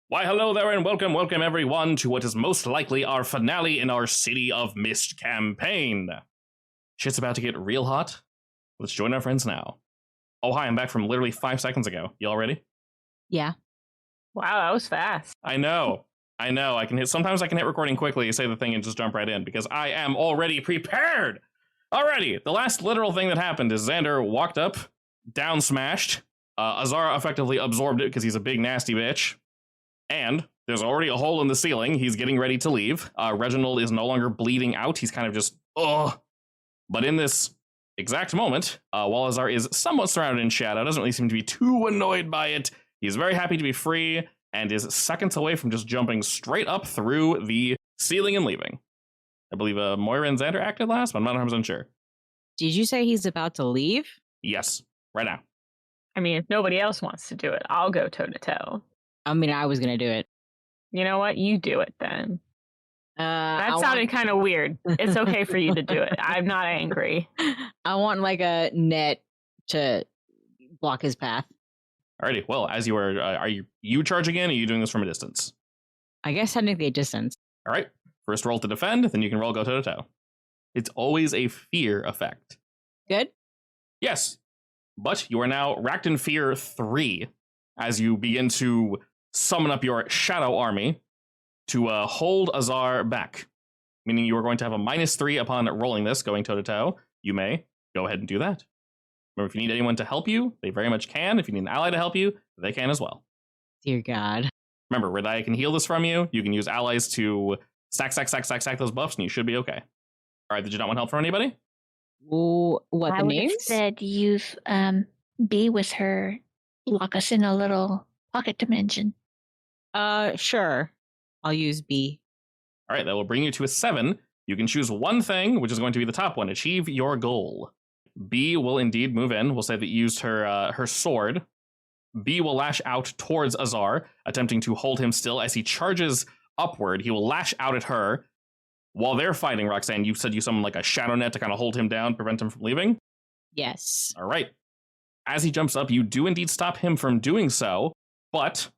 Why, hello there, and welcome everyone to what is most likely our finale in our City of Mist campaign. Shit's about to get real hot. Let's join our friends now. Oh, hi, I'm back from literally 5 seconds ago. Y'all ready? Yeah. Wow, that was fast. I know. Sometimes I can hit recording quickly, say the thing, and just jump right in, because I am already prepared! Alrighty, the last literal thing that happened is Xander walked up, down smashed. Azara effectively absorbed it because he's a big nasty bitch. And there's already a hole in the ceiling. He's getting ready to leave. Reginald is no longer bleeding out. He's kind of just, ugh. But in this exact moment, while Azar is somewhat surrounded in shadow, doesn't really seem to be too annoyed by it. He's very happy to be free and is seconds away from just jumping straight up through the ceiling and leaving. I believe Moira and Xander acted last, but I'm not 100% sure. Did you say he's about to leave? Yes, right now. I mean, if nobody else wants to do it, I'll go toe-to-toe. I mean, I was going to do it. You know what? You do it then. That sounded kind of weird. It's okay for you to do it. I'm not angry. I want like a net to block his path. Alrighty, well, as you are you charging in, or are you doing this from a distance? I guess technically a distance. Alright, first roll to defend, then you can roll go toe-to-toe. It's always a fear effect. Good? Yes, but you are now racked in fear 3 as you begin to summon up your shadow army to hold Azar back. Meaning you are going to have a -3 upon rolling this, going toe-to-toe. You may go ahead and do that. Remember, if you need anyone to help you, they very much can. If you need an ally to help you, they can as well. Dear God. Remember, Redaya can heal this from you. You can use allies to stack those buffs, and you should be okay. Alright, did you not want help from anybody? Ooh, what, I the would have names? said use B with her, lock us in a little pocket dimension. Sure. I'll use B. Alright, that will bring you to a 7. You can choose one thing, which is going to be the top one. Achieve your goal. B will indeed move in. We'll say that you used her sword. B will lash out towards Azar, attempting to hold him still. As he charges upward, he will lash out at her. While they're fighting, Roxanne, you said you summoned like a shadow net to kind of hold him down, prevent him from leaving? Yes. Alright. As he jumps up, you do indeed stop him from doing so, but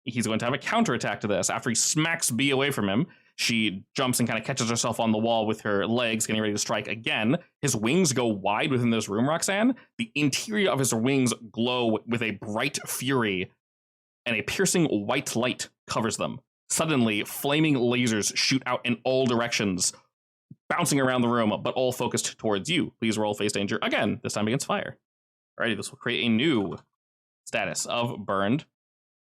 he's going to have a counterattack to this. After he smacks B away from him, she jumps and kind of catches herself on the wall with her legs, getting ready to strike again. His wings go wide within this room, Roxanne. The interior of his wings glow with a bright fury, and a piercing white light covers them. Suddenly, flaming lasers shoot out in all directions, bouncing around the room, but all focused towards you. Please roll face danger again, this time against fire. Alrighty, this will create a new status of burned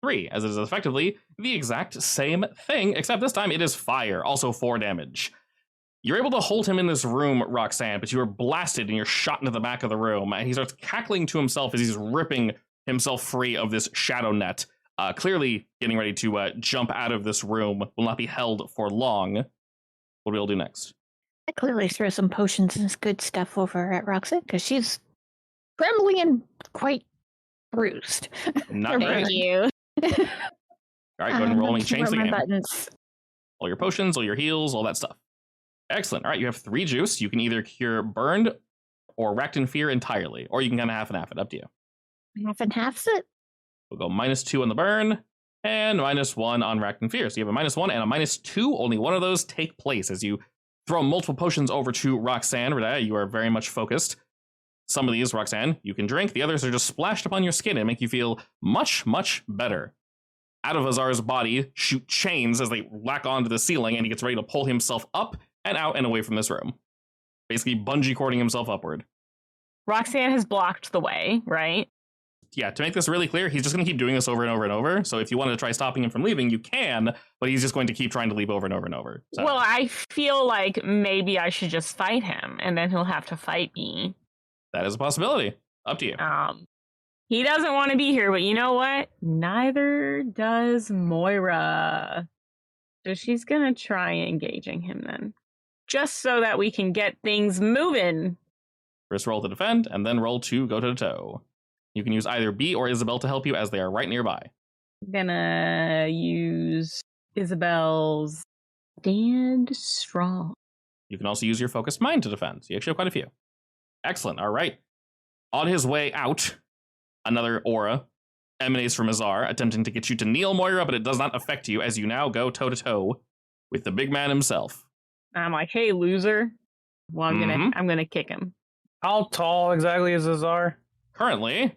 3, as it is effectively the exact same thing, except this time it is fire, also 4 damage. You're able to hold him in this room, Roxanne, but you are blasted and you're shot into the back of the room, and he starts cackling to himself as he's ripping himself free of this shadow net, clearly getting ready to jump out of this room, will not be held for long. What do we all do next? I clearly throw some potions and good stuff over at Roxanne because she's trembling and quite bruised. Not great. Thank you. All right, go ahead and roll me. Change the game. Buttons. All your potions, all your heals, all that stuff. Excellent. All right, you have 3 juice. You can either cure burned or racked in fear entirely, or you can kind of half and half it. Up to you. Half and half's it. We'll go -2 on the burn and -1 on racked in fear. So you have a -1 and a -2. Only one of those take place as you throw multiple potions over to Roxanne. Redaya, you are very much focused. Some of these, Roxanne, you can drink. The others are just splashed upon your skin and make you feel much, much better. Out of Azar's body shoot chains as they lack onto the ceiling, and he gets ready to pull himself up and out and away from this room. Basically bungee cording himself upward. Roxanne has blocked the way, right? Yeah, to make this really clear, he's just going to keep doing this over and over and over. So if you wanted to try stopping him from leaving, you can, but he's just going to keep trying to leave over and over and over. So. Well, I feel like maybe I should just fight him, and then he'll have to fight me. That is a possibility. Up to you. He doesn't want to be here, but you know what? Neither does Moira. So she's going to try engaging him then. Just so that we can get things moving. First roll to defend, and then roll to go toe-to-toe. You can use either B or Isabel to help you, as they are right nearby. I'm gonna use Isabel's Stand Strong. You can also use your focused mind to defend. So you actually have quite a few. Excellent. All right. On his way out, another aura emanates from Azar, attempting to get you to kneel, Moira, but it does not affect you as you now go toe-to-toe with the big man himself. I'm like, hey, loser. Well, I'm gonna kick him. How tall exactly is Azar? Currently,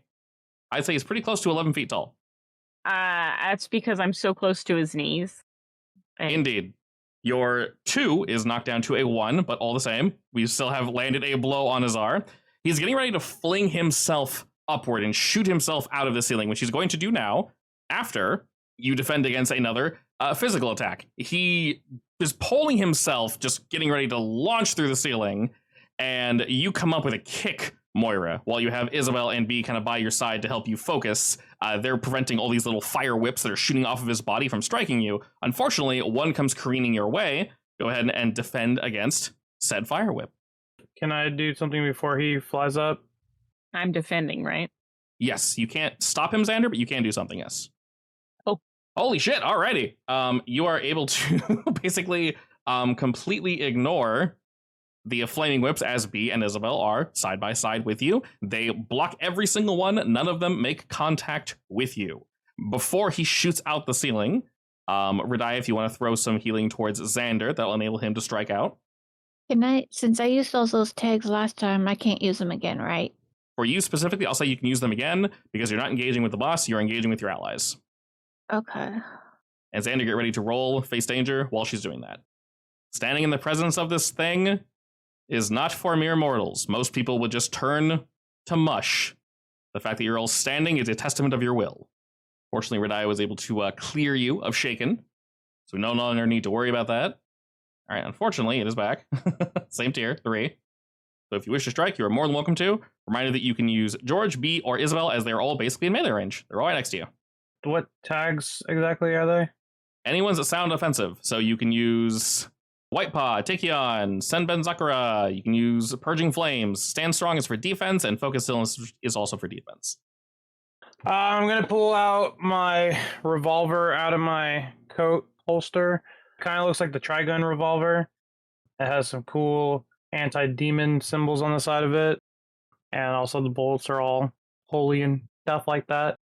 I'd say he's pretty close to 11 feet tall. That's because I'm so close to his knees. Indeed. Your 2 is knocked down to a 1, but all the same, we still have landed a blow on Azar. He's getting ready to fling himself upward and shoot himself out of the ceiling, which he's going to do now after you defend against another physical attack. He is pulling himself, just getting ready to launch through the ceiling, and you come up with a kick, Moira, while you have Isabel and B kind of by your side to help you focus. They're preventing all these little fire whips that are shooting off of his body from striking you. Unfortunately, one comes careening your way. Go ahead and defend against said fire whip. Can I do something before he flies up? I'm defending, right? Yes, you can't stop him, Xander, but you can do something, yes. Oh. Holy shit, alrighty. You are able to basically completely ignore the flaming whips as B and Isabel are side by side with you. They block every single one. None of them make contact with you. Before he shoots out the ceiling, Radiah, if you want to throw some healing towards Xander, that'll enable him to strike out. Can I, since I used those tags last time, I can't use them again, right? For you specifically, I'll say you can use them again because you're not engaging with the boss, you're engaging with your allies. Okay. And Xander, get ready to roll face danger while she's doing that. Standing in the presence of this thing is not for mere mortals. Most people would just turn to mush. The fact that you're all standing is a testament of your will. Fortunately, Radiah was able to clear you of Shaken, so we no longer need to worry about that. All right, unfortunately, it is back. Same tier, 3. So if you wish to strike, you are more than welcome to. Reminder that you can use George, B, or Isabel as they're all basically in melee range. They're all right next to you. What tags exactly are they? Anyone's that sound offensive. So you can use White Paw, Tachyon, Senben Sakura. You can use Purging Flames. Stand Strong is for defense, and Focus Stillness is also for defense. I'm going to pull out my revolver out of my coat holster. Kind of looks like the Trigun revolver. It has some cool anti-demon symbols on the side of it. And also the bullets are all holy and stuff like that.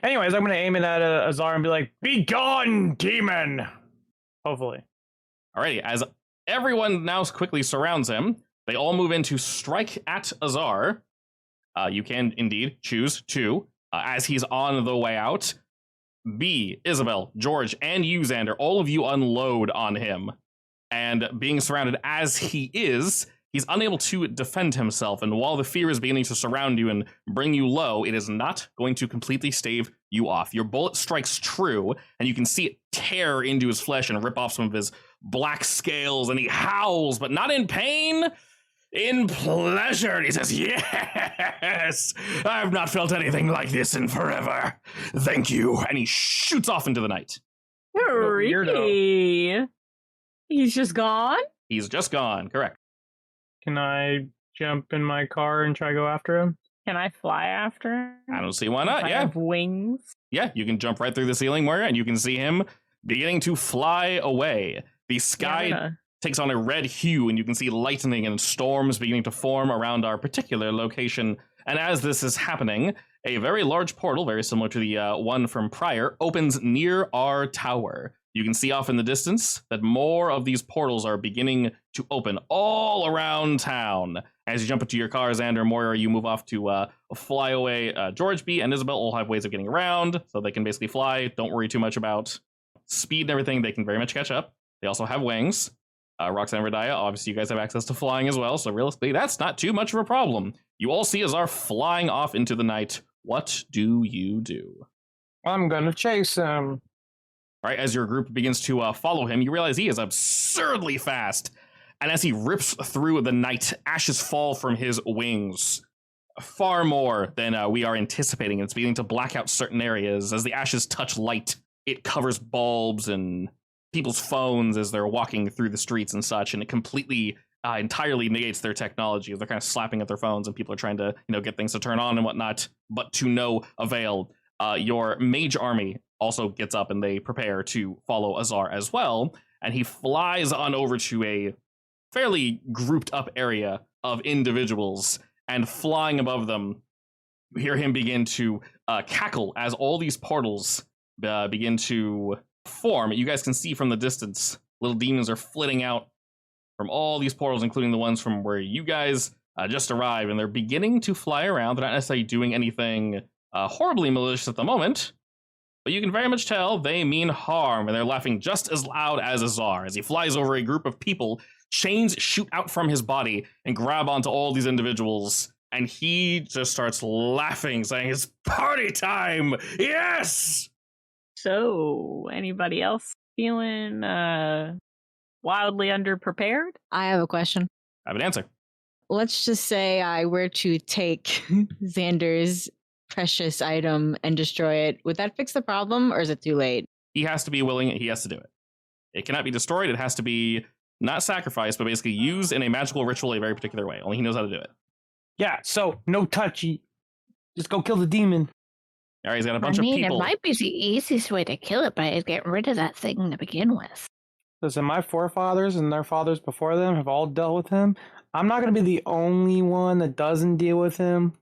Anyways, I'm going to aim it at Azar and be like, "Be gone, demon!" Hopefully. Alrighty, as everyone now quickly surrounds him, they all move in to strike at Azar. You can indeed choose to. As he's on the way out, B, Isabel, George, and you, Xander, all of you unload on him. And being surrounded as he is, he's unable to defend himself. And while the fear is beginning to surround you and bring you low, it is not going to completely stave you off. Your bullet strikes true, and you can see it tear into his flesh and rip off some of his black scales, and he howls, but not in pain, in pleasure. And he says, "Yes, I've not felt anything like this in forever. Thank you." And he shoots off into the night. Freaky. He's just gone? He's just gone, correct. Can I jump in my car and try to go after him? Can I fly after him? I don't see why not. I Yeah. have wings. Yeah, you can jump right through the ceiling, Moira, and you can see him beginning to fly away. The sky takes on a red hue, and you can see lightning and storms beginning to form around our particular location. And as this is happening, a very large portal, very similar to the one from prior, opens near our tower. You can see off in the distance that more of these portals are beginning to open all around town. As you jump into your car, Xander, Moira, you move off to fly away. George, B, and Isabel all have ways of getting around, so they can basically fly. Don't worry too much about speed and everything. They can very much catch up. They also have wings. Roxanne and Radiah, obviously you guys have access to flying as well, so realistically, that's not too much of a problem. You all see Azar flying off into the night. What do you do? I'm gonna chase him. All right, as your group begins to follow him, you realize he is absurdly fast. And as he rips through the night, ashes fall from his wings. Far more than we are anticipating. It's beginning to black out certain areas. As the ashes touch light, it covers bulbs and people's phones as they're walking through the streets and such. And it completely, entirely negates their technology as they're kind of slapping at their phones and people are trying to, get things to turn on and whatnot, but to no avail. Your mage army also gets up and they prepare to follow Azar as well. And he flies on over to a fairly grouped up area of individuals, and flying above them, You hear him begin to cackle as all these portals begin to form. You guys can see from the distance, little demons are flitting out from all these portals, including the ones from where you guys just arrived, and they're beginning to fly around. They're not necessarily doing anything horribly malicious at the moment, but you can very much tell they mean harm, and they're laughing just as loud as Azar. As he flies over a group of people, chains shoot out from his body and grab onto all these individuals, and he just starts laughing, saying, "It's party time! Yes!" So, anybody else feeling wildly underprepared? I have a question. I have an answer. Let's just say I were to take Xander's precious item and destroy it. Would that fix the problem, or is it too late? He has to be willing, he has to do it. It cannot be destroyed, it has to be not sacrificed, but basically used in a magical ritual a very particular way. Only he knows how to do it. Yeah, so no touchy. Just go kill the demon. All right, he's got a bunch of people. It might be the easiest way to kill it, but is get rid of that thing to begin with. Listen, my forefathers and their fathers before them have all dealt with him. I'm not going to be the only one that doesn't deal with him.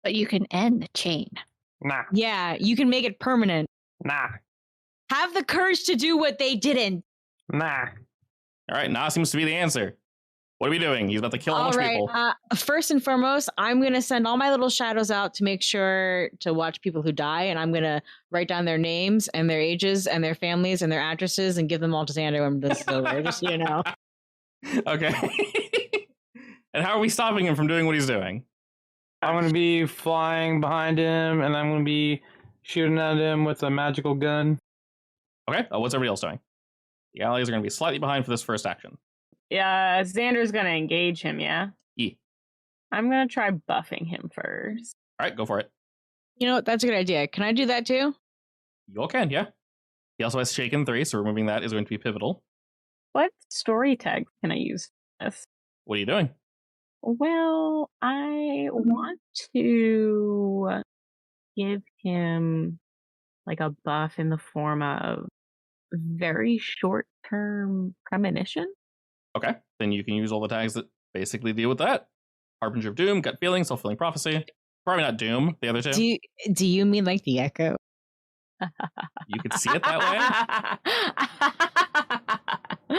But you can end the chain. Nah. Yeah, you can make it permanent. Nah. Have the courage to do what they didn't. Nah. All right, Nah seems to be the answer. What are we doing? He's about to kill a bunch of people. First and foremost, I'm going to send all my little shadows out to make sure to watch people who die, and I'm going to write down their names and their ages and their families and their addresses and give them all to Xander when this is over, just so you know. Okay. And how are we stopping him from doing what he's doing? I'm going to be flying behind him, and I'm going to be shooting at him with a magical gun. Okay, what's everybody else doing? The allies are going to be slightly behind for this first action. Yeah, Xander's gonna engage him, yeah? E. I'm gonna try buffing him first. All right, go for it. You know what? That's a good idea. Can I do that too? You all can, yeah. He also has Shaken 3, so removing that is going to be pivotal. What story tags can I use for this? What are you doing? Well, I want to give him like a buff in the form of very short-term premonition. Okay, then you can use all the tags that basically deal with that. Harbinger of Doom, Gut Feeling, Self-Fulfilling Prophecy. Probably not Doom, the other two. Do you mean like the echo? You could see it that way?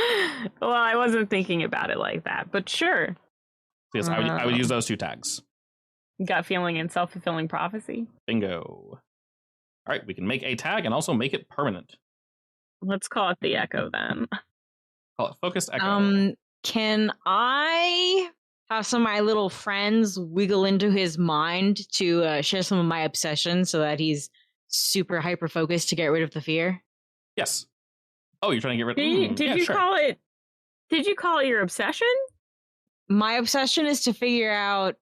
Well, I wasn't thinking about it like that, but sure. Yes, I would use those two tags. Gut Feeling and Self-Fulfilling Prophecy. Bingo. All right, we can make a tag and also make it permanent. Let's call it the Echo then. Call it Focused Echo. Can I have some of my little friends wiggle into his mind to share some of my obsessions so that he's super hyper focused to get rid of the fear? Yes. Oh, you're trying to get rid of Did you call it? Did you call it your obsession? My obsession is to figure out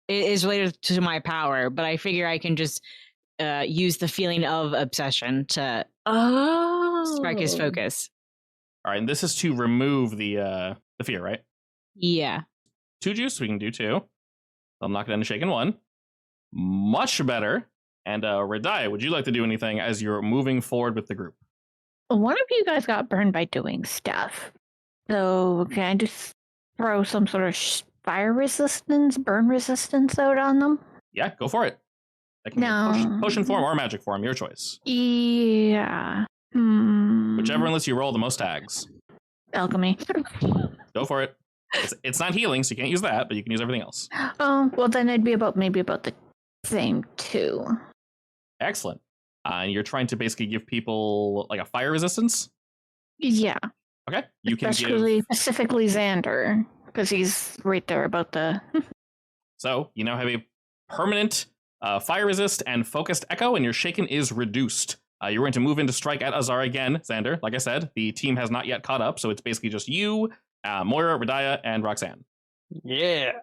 it is related to my power, but I figure I can just use the feeling of obsession to strike his focus. All right, and this is to remove the fear, right? Yeah. 2 juice, we can do 2. I'll knock it into Shaken 1. Much better. And Radiah, would you like to do anything as you're moving forward with the group? One of you guys got burned by doing stuff. So can I just throw some sort of fire resistance, burn resistance out on them? Yeah, go for it. That can be potion form or magic form, your choice. Yeah. Whichever, unless you roll the most tags. Alchemy. Go for it. It's not healing, so you can't use that, but you can use everything else. Oh, well then it'd be maybe about the same too. Excellent. And you're trying to basically give people like a fire resistance? Yeah. Okay. You can specifically Xander, because he's right there about the... So, you now have a permanent fire resist and focused echo, and your shaken is reduced. You're going to move into strike at Azar again, Xander. Like I said, the team has not yet caught up, so it's basically just you, Moira, Radiah, and Roxanne. Yeah.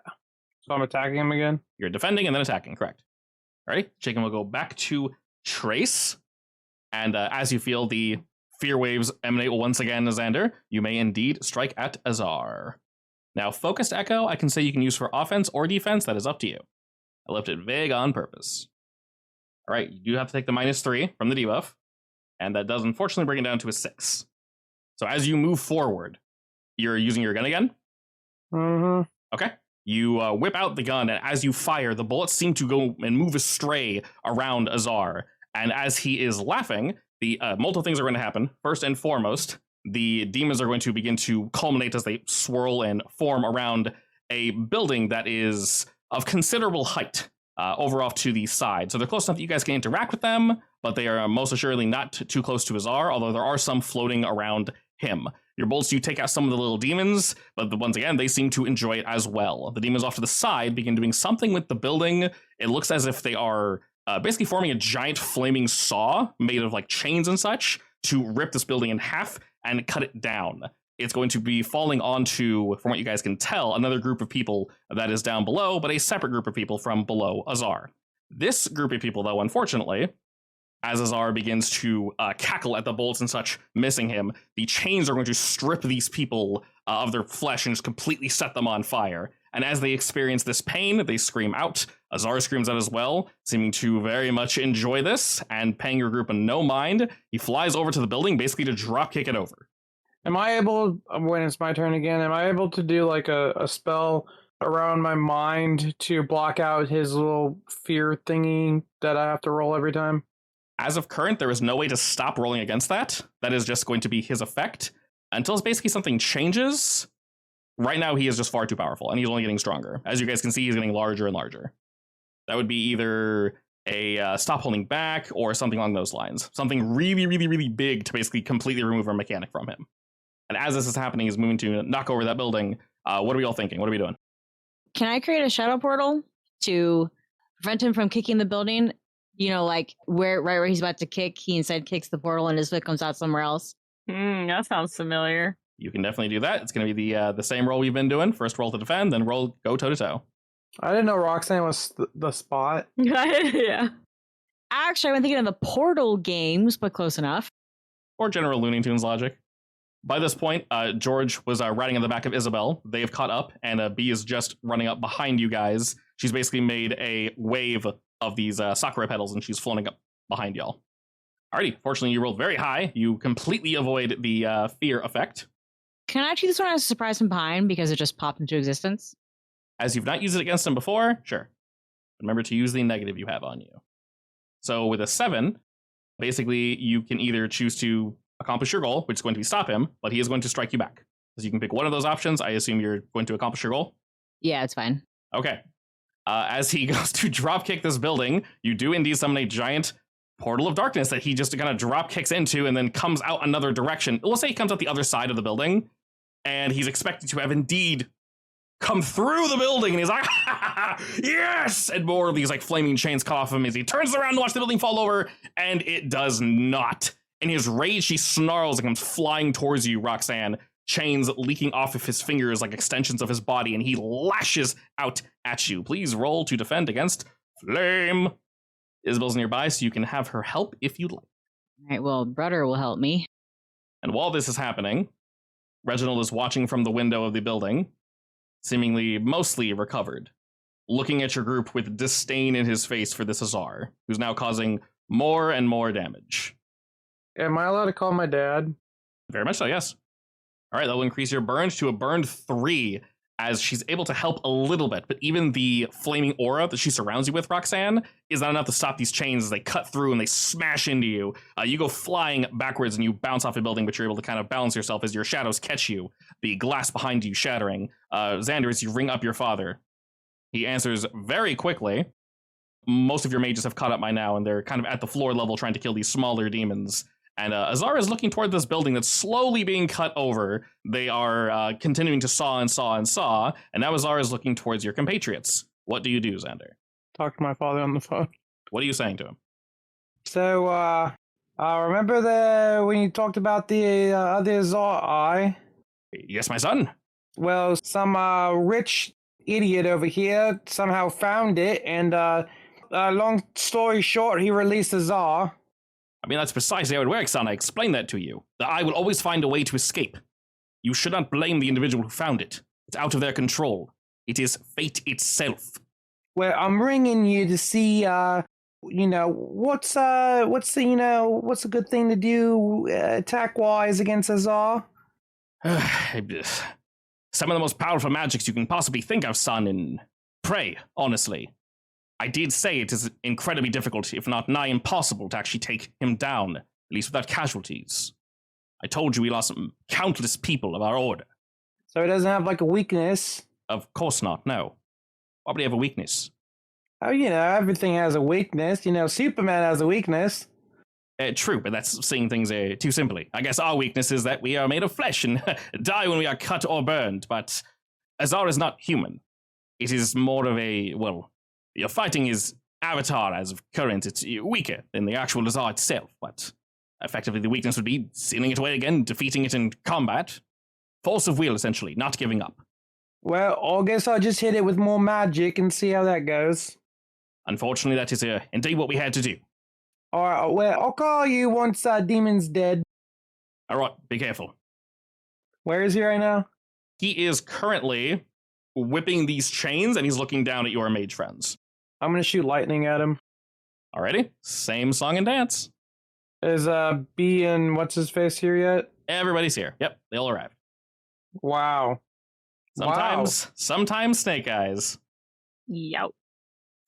So I'm attacking him again? You're defending and then attacking, correct. All right, Shaken will go back to Trace. And as you feel the fear waves emanate once again, Xander, you may indeed strike at Azar. Now, Focused Echo, I can say you can use for offense or defense. That is up to you. I left it vague on purpose. All right, you do have to take the -3 from the debuff. And that does unfortunately bring it down to a 6. So as you move forward, you're using your gun again? Mm-hmm. Okay. You whip out the gun, and as you fire, the bullets seem to go and move astray around Azar. And as he is laughing, the multiple things are going to happen. First and foremost, the demons are going to begin to culminate as they swirl and form around a building that is of considerable height over off to the side. So they're close enough that you guys can interact with them, but they are most assuredly not too close to Azar, although there are some floating around him. Your bolts do take out some of the little demons, but once again, they seem to enjoy it as well. The demons off to the side begin doing something with the building. It looks as if they are basically forming a giant flaming saw made of like chains and such to rip this building in half and cut it down. It's going to be falling onto, from what you guys can tell, another group of people that is down below, but a separate group of people from below Azar. This group of people, though, unfortunately, as Azar begins to cackle at the bolts and such, missing him, the chains are going to strip these people of their flesh and just completely set them on fire. And as they experience this pain, they scream out. Azar screams out as well, seeming to very much enjoy this, and paying your group no mind. He flies over to the building, basically to drop kick it over. Am I able, when it's my turn again, am I able to do like a spell around my mind to block out his little fear thingy that I have to roll every time? As of current, there is no way to stop rolling against that. That is just going to be his effect. Until it's basically something changes, right now he is just far too powerful, and he's only getting stronger. As you guys can see, he's getting larger and larger. That would be either a stop holding back or something along those lines. Something really, really, really big to basically completely remove our mechanic from him. And as this is happening, he's moving to knock over that building. What are we all thinking? What are we doing? Can I create a shadow portal to prevent him from kicking the building? You know, like right where he's about to kick, he instead kicks the portal and his foot comes out somewhere else. That sounds familiar. You can definitely do that. It's going to be the same roll we've been doing. First roll to defend, then roll go toe-to-toe. I didn't know Roxanne was the spot. Yeah. Actually, I've been thinking of the Portal games, but close enough. Or general Looney Tunes logic. By this point, George was riding on the back of Isabel. They have caught up, and Bee is just running up behind you guys. She's basically made a wave of these Sakura petals, and she's floating up behind y'all. Alrighty, fortunately you rolled very high. You completely avoid the fear effect. Can I treat this one as a surprise from behind because it just popped into existence? As you've not used it against him before, sure. Remember to use the negative you have on you. So with a 7, basically you can either choose to accomplish your goal, which is going to be stop him, but he is going to strike you back. So you can pick one of those options. I assume you're going to accomplish your goal? Yeah, it's fine. Okay. As he goes to drop kick this building, you do indeed summon a giant portal of darkness that he just kind of drop kicks into and then comes out another direction. We'll say he comes out the other side of the building, and he's expected to have indeed come through the building, and he's like, yes! And more of these like flaming chains come off him as he turns around to watch the building fall over, and it does not. In his rage, he snarls and comes flying towards you, Roxanne, chains leaking off of his fingers like extensions of his body, and he lashes out at you. Please roll to defend against flame. Isabel's nearby, so you can have her help if you'd like. All right, well, brother will help me. And while this is happening, Reginald is watching from the window of the building, seemingly mostly recovered, looking at your group with disdain in his face for this Azar, who's now causing more and more damage. Am I allowed to call my dad? Very much so, yes. All right, that will increase your burn to a burned 3, as she's able to help a little bit, but even the flaming aura that she surrounds you with, Roxanne, is not enough to stop these chains as they cut through and they smash into you. You go flying backwards and you bounce off a building, but you're able to kind of balance yourself as your shadows catch you, the glass behind you shattering. Xander, as you ring up your father, he answers very quickly. Most of your mages have caught up by now, and they're kind of at the floor level trying to kill these smaller demons. And Azar is looking toward this building that's slowly being cut over. They are continuing to saw and saw and saw, and now Azar is looking towards your compatriots. What do you do, Xander? Talk to my father on the phone. What are you saying to him? So, remember when you talked about the other Azar eye? Yes, my son. Well, some rich idiot over here somehow found it, and long story short, he released Azar. I mean, that's precisely how it works, son. I explained that to you. The eye will always find a way to escape. You should not blame the individual who found it. It's out of their control. It is fate itself. Well, I'm ringing you to see, what's a good thing to do attack-wise against Azar? some of the most powerful magics you can possibly think of, son, and pray, honestly. I did say it is incredibly difficult, if not nigh impossible, to actually take him down, at least without casualties. I told you we lost countless people of our order. So he doesn't have like a weakness? Of course not, no. Why would he have a weakness? Oh, everything has a weakness. Superman has a weakness. True, but that's seeing things too simply. I guess our weakness is that we are made of flesh and die when we are cut or burned, but Azar is not human. It is more of you're fighting his avatar as of current. It's weaker than the actual Azar itself, but effectively the weakness would be sealing it away again, defeating it in combat. Force of will, essentially, not giving up. Well, I guess I'll just hit it with more magic and see how that goes. Unfortunately, that is indeed what we had to do. Alright, well, I'll call you once Demon's dead. Alright, be careful. Where is he right now? He is currently whipping these chains, and he's looking down at your mage friends. I'm gonna shoot lightning at him. Alrighty, same song and dance. Is B and what's-his-face here yet? Everybody's here. Yep, they all arrived. Wow. Sometimes Snake Eyes. Yow.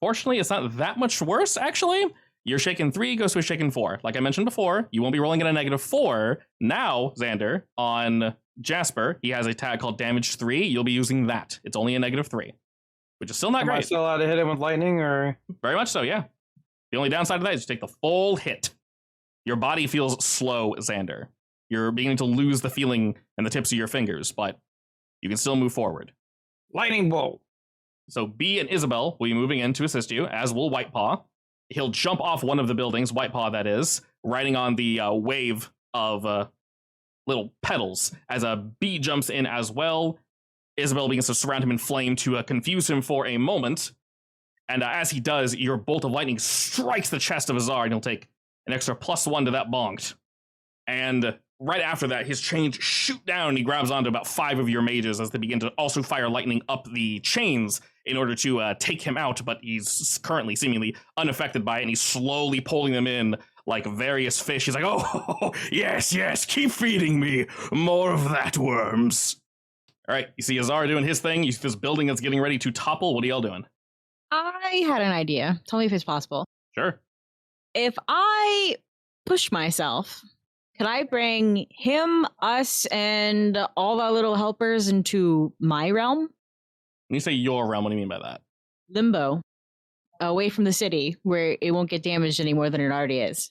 Fortunately, it's not that much worse, actually. Your shaken 3 goes to a shaken 4. Like I mentioned before, you won't be rolling at a -4. Now, Xander, on Jasper, he has a tag called Damage 3. You'll be using that. It's only a -3, which is still not Am I great. still allowed to hit him with lightning, or? Very much so, yeah. The only downside of that is you take the full hit. Your body feels slow, Xander. You're beginning to lose the feeling in the tips of your fingers, but you can still move forward. Lightning bolt. So B and Isabel will be moving in to assist you, as will Whitepaw. He'll jump off one of the buildings, Whitepaw that is, riding on the wave of little petals, as a B jumps in as well. Isabel begins to surround him in flame to confuse him for a moment. And as he does, your bolt of lightning strikes the chest of Azar, and he'll take an extra +1 to that bonked. And right after that, his chains shoot down, and he grabs onto about 5 of your mages as they begin to also fire lightning up the chains in order to take him out, but he's currently seemingly unaffected by it, and he's slowly pulling them in like various fish. He's like, oh, yes, keep feeding me. More of that, worms. All right, you see Azar doing his thing. You see this building that's getting ready to topple. What are y'all doing? I had an idea. Tell me if it's possible. Sure. If I push myself, could I bring him, us, and all our little helpers into my realm? When you say your realm, what do you mean by that? Limbo. Away from the city, where it won't get damaged any more than it already is.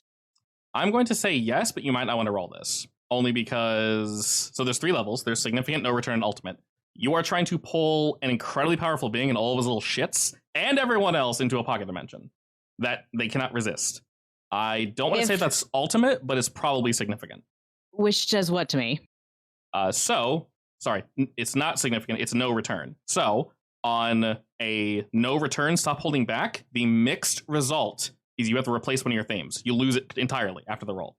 I'm going to say yes, but you might not want to roll this. Only because... So there's 3 levels. There's Significant, No Return, and Ultimate. You are trying to pull an incredibly powerful being and all of his little shits, and everyone else into a pocket dimension that they cannot resist. I don't want to say that's ultimate, but it's probably significant. Which does what to me? Sorry, it's not significant, it's no return. So, on a no return, stop holding back, the mixed result is you have to replace one of your themes. You lose it entirely after the roll.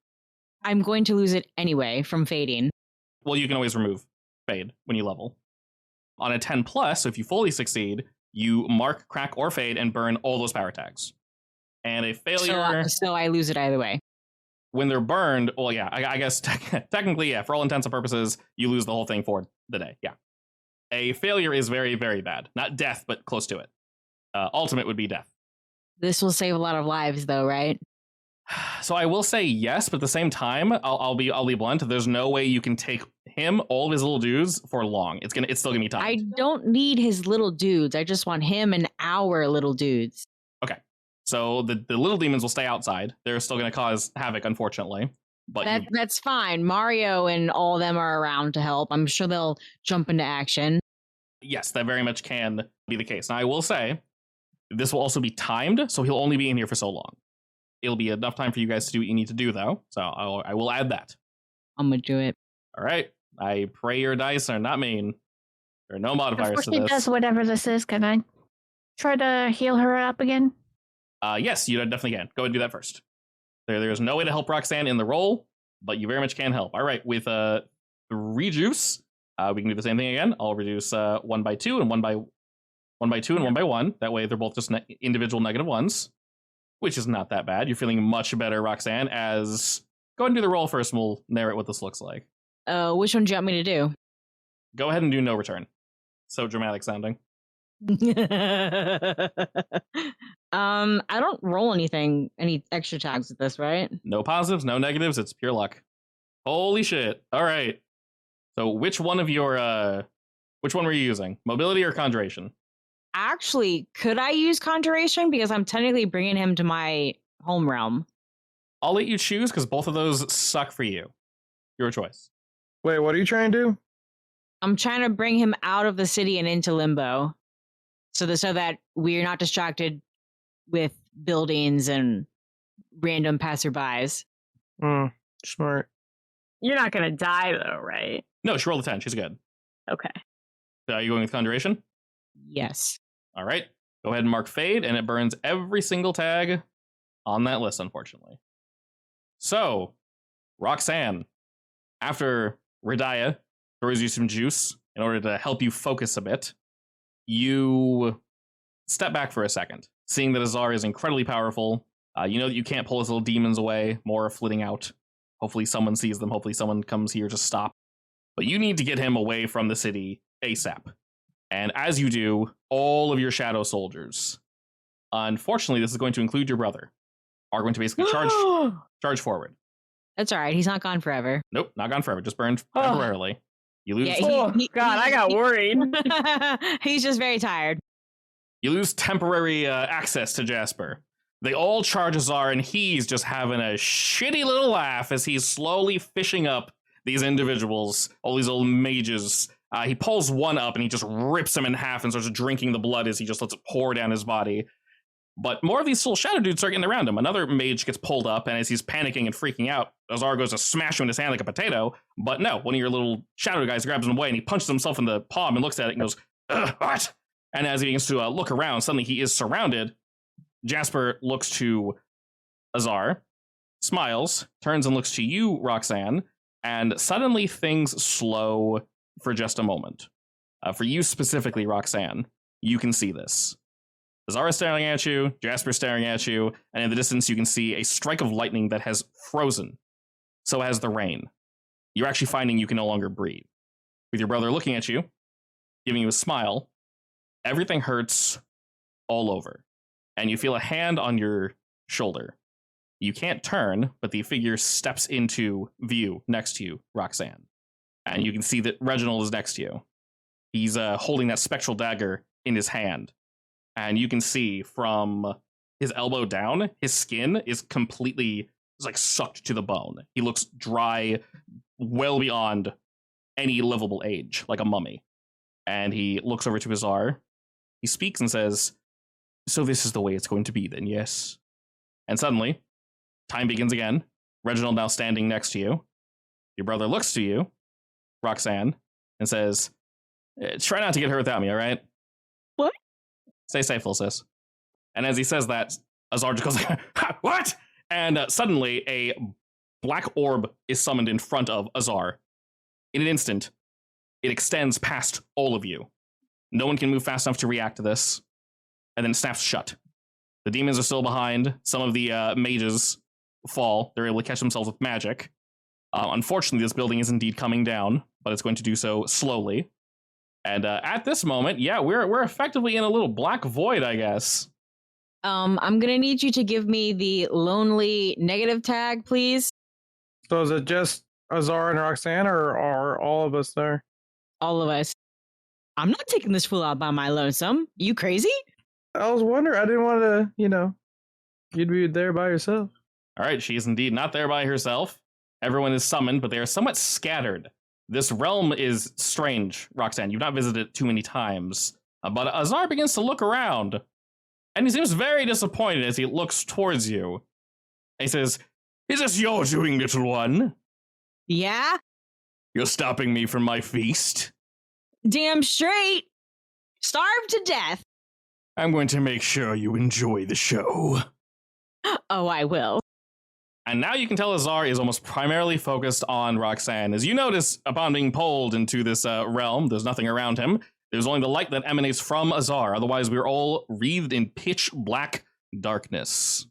I'm going to lose it anyway from fading. Well, you can always remove fade when you level. On a 10+, so if you fully succeed, you mark, crack, or fade and burn all those power tags. And a failure... So I lose it either way. When they're burned, well, yeah, I guess technically, yeah, for all intents and purposes, you lose the whole thing for the day, yeah. A failure is very, very bad. Not death, but close to it. Ultimate would be death. This will save a lot of lives, though, right? So I will say yes, but at the same time, I'll be blunt. There's no way you can take him, all of his little dudes, for long. It's still gonna be timed. I don't need his little dudes. I just want him and our little dudes. Okay. So the little demons will stay outside. They're still going to cause havoc, unfortunately. But that's fine. Mario and all of them are around to help. I'm sure they'll jump into action. Yes, that very much can be the case. Now, I will say, this will also be timed, so he'll only be in here for so long. It'll be enough time for you guys to do what you need to do, though. So I will add that. I'm going to do it. All right. I pray your dice are not mean. There are no modifiers to this. Before she does whatever this is, can I try to heal her up again? Yes, you definitely can. Go ahead and do that first. There's no way to help Roxanne in the roll, but you very much can help. All right, with 3 juice, we can do the same thing again. I'll reduce 1 by 2 and 1 by 2 and 1 by 1. That way they're both just individual -1s, which is not that bad. You're feeling much better, Roxanne, as... Go ahead and do the roll first, and we'll narrate what this looks like. Which one do you want me to do? Go ahead and do no return. So dramatic sounding. I don't roll any extra tags with this, right? No positives, no negatives. It's pure luck. Holy shit. All right. So which one were you using? Mobility or conjuration? Actually, could I use conjuration? Because I'm technically bringing him to my home realm. I'll let you choose because both of those suck for you. Your choice. Wait, what are you trying to do? I'm trying to bring him out of the city and into limbo. So that we're not distracted with buildings and random passerbys. Smart. You're not going to die, though, right? No, she rolled a 10. She's good. Okay. Are you going with conjuration? Yes. All right. Go ahead and mark fade, and it burns every single tag on that list, unfortunately. So, Roxanne, after Radaya throws you some juice in order to help you focus a bit, you step back for a second, seeing that Azar is incredibly powerful. You know that you can't pull his little demons away, more are flitting out. Hopefully someone sees them, hopefully someone comes here to stop. But you need to get him away from the city ASAP. And as you do, all of your shadow soldiers, unfortunately this is going to include your brother, are going to basically charge forward. That's all right. He's not gone forever. Nope, not gone forever, just burned temporarily. You lose. God, I got worried. He's just very tired. You lose temporary access to Jasper. They all charge Azar, and he's just having a shitty little laugh as he's slowly fishing up these individuals, all these old mages. He pulls one up and he just rips him in half and starts drinking the blood as he just lets it pour down his body. But more of these little shadow dudes start getting around him. Another mage gets pulled up, and as he's panicking and freaking out, Azar goes to smash him in his hand like a potato. But no, one of your little shadow guys grabs him away, and he punches himself in the palm and looks at it and goes, what? And as he begins to look around, suddenly he is surrounded. Jasper looks to Azar, smiles, turns and looks to you, Roxanne, and suddenly things slow for just a moment. For you specifically, Roxanne, you can see this. Azar is staring at you, Jasper staring at you, and in the distance you can see a strike of lightning that has frozen. So has the rain. You're actually finding you can no longer breathe. With your brother looking at you, giving you a smile, everything hurts all over. And you feel a hand on your shoulder. You can't turn, but the figure steps into view next to you, Roxanne. And you can see that Reginald is next to you. He's holding that spectral dagger in his hand. And you can see from his elbow down, his skin is completely sucked to the bone. He looks dry, well beyond any livable age, like a mummy. And he looks over to Azar. He speaks and says, so this is the way it's going to be then, yes? And suddenly, time begins again. Reginald now standing next to you. Your brother looks to you, Roxanne, and says, try not to get hurt without me, all right? What? Stay safe, little sis. And as he says that, Azar just goes like, what? And suddenly, a black orb is summoned in front of Azar. In an instant, it extends past all of you. No one can move fast enough to react to this. And then it snaps shut. The demons are still behind. Some of the mages fall. They're able to catch themselves with magic. Unfortunately, this building is indeed coming down, but it's going to do so slowly. And at this moment, yeah, we're effectively in a little black void, I guess. I'm gonna need you to give me the lonely negative tag, please. So is it just Azar and Roxanne, or are all of us there? All of us. I'm not taking this fool out by my lonesome. You crazy? I was wondering. I didn't want to, you'd be there by yourself. All right, she is indeed not there by herself. Everyone is summoned, but they are somewhat scattered. This realm is strange, Roxanne. You've not visited it too many times. But Azar begins to look around, and he seems very disappointed as he looks towards you. And he says, is this your doing, little one? Yeah? You're stopping me from my feast? Damn straight. Starved to death. I'm going to make sure you enjoy the show. Oh, I will. And now you can tell Azar is almost primarily focused on Roxanne. As you notice, upon being pulled into this realm, there's nothing around him. There's only the light that emanates from Azar. Otherwise, we're all wreathed in pitch black darkness.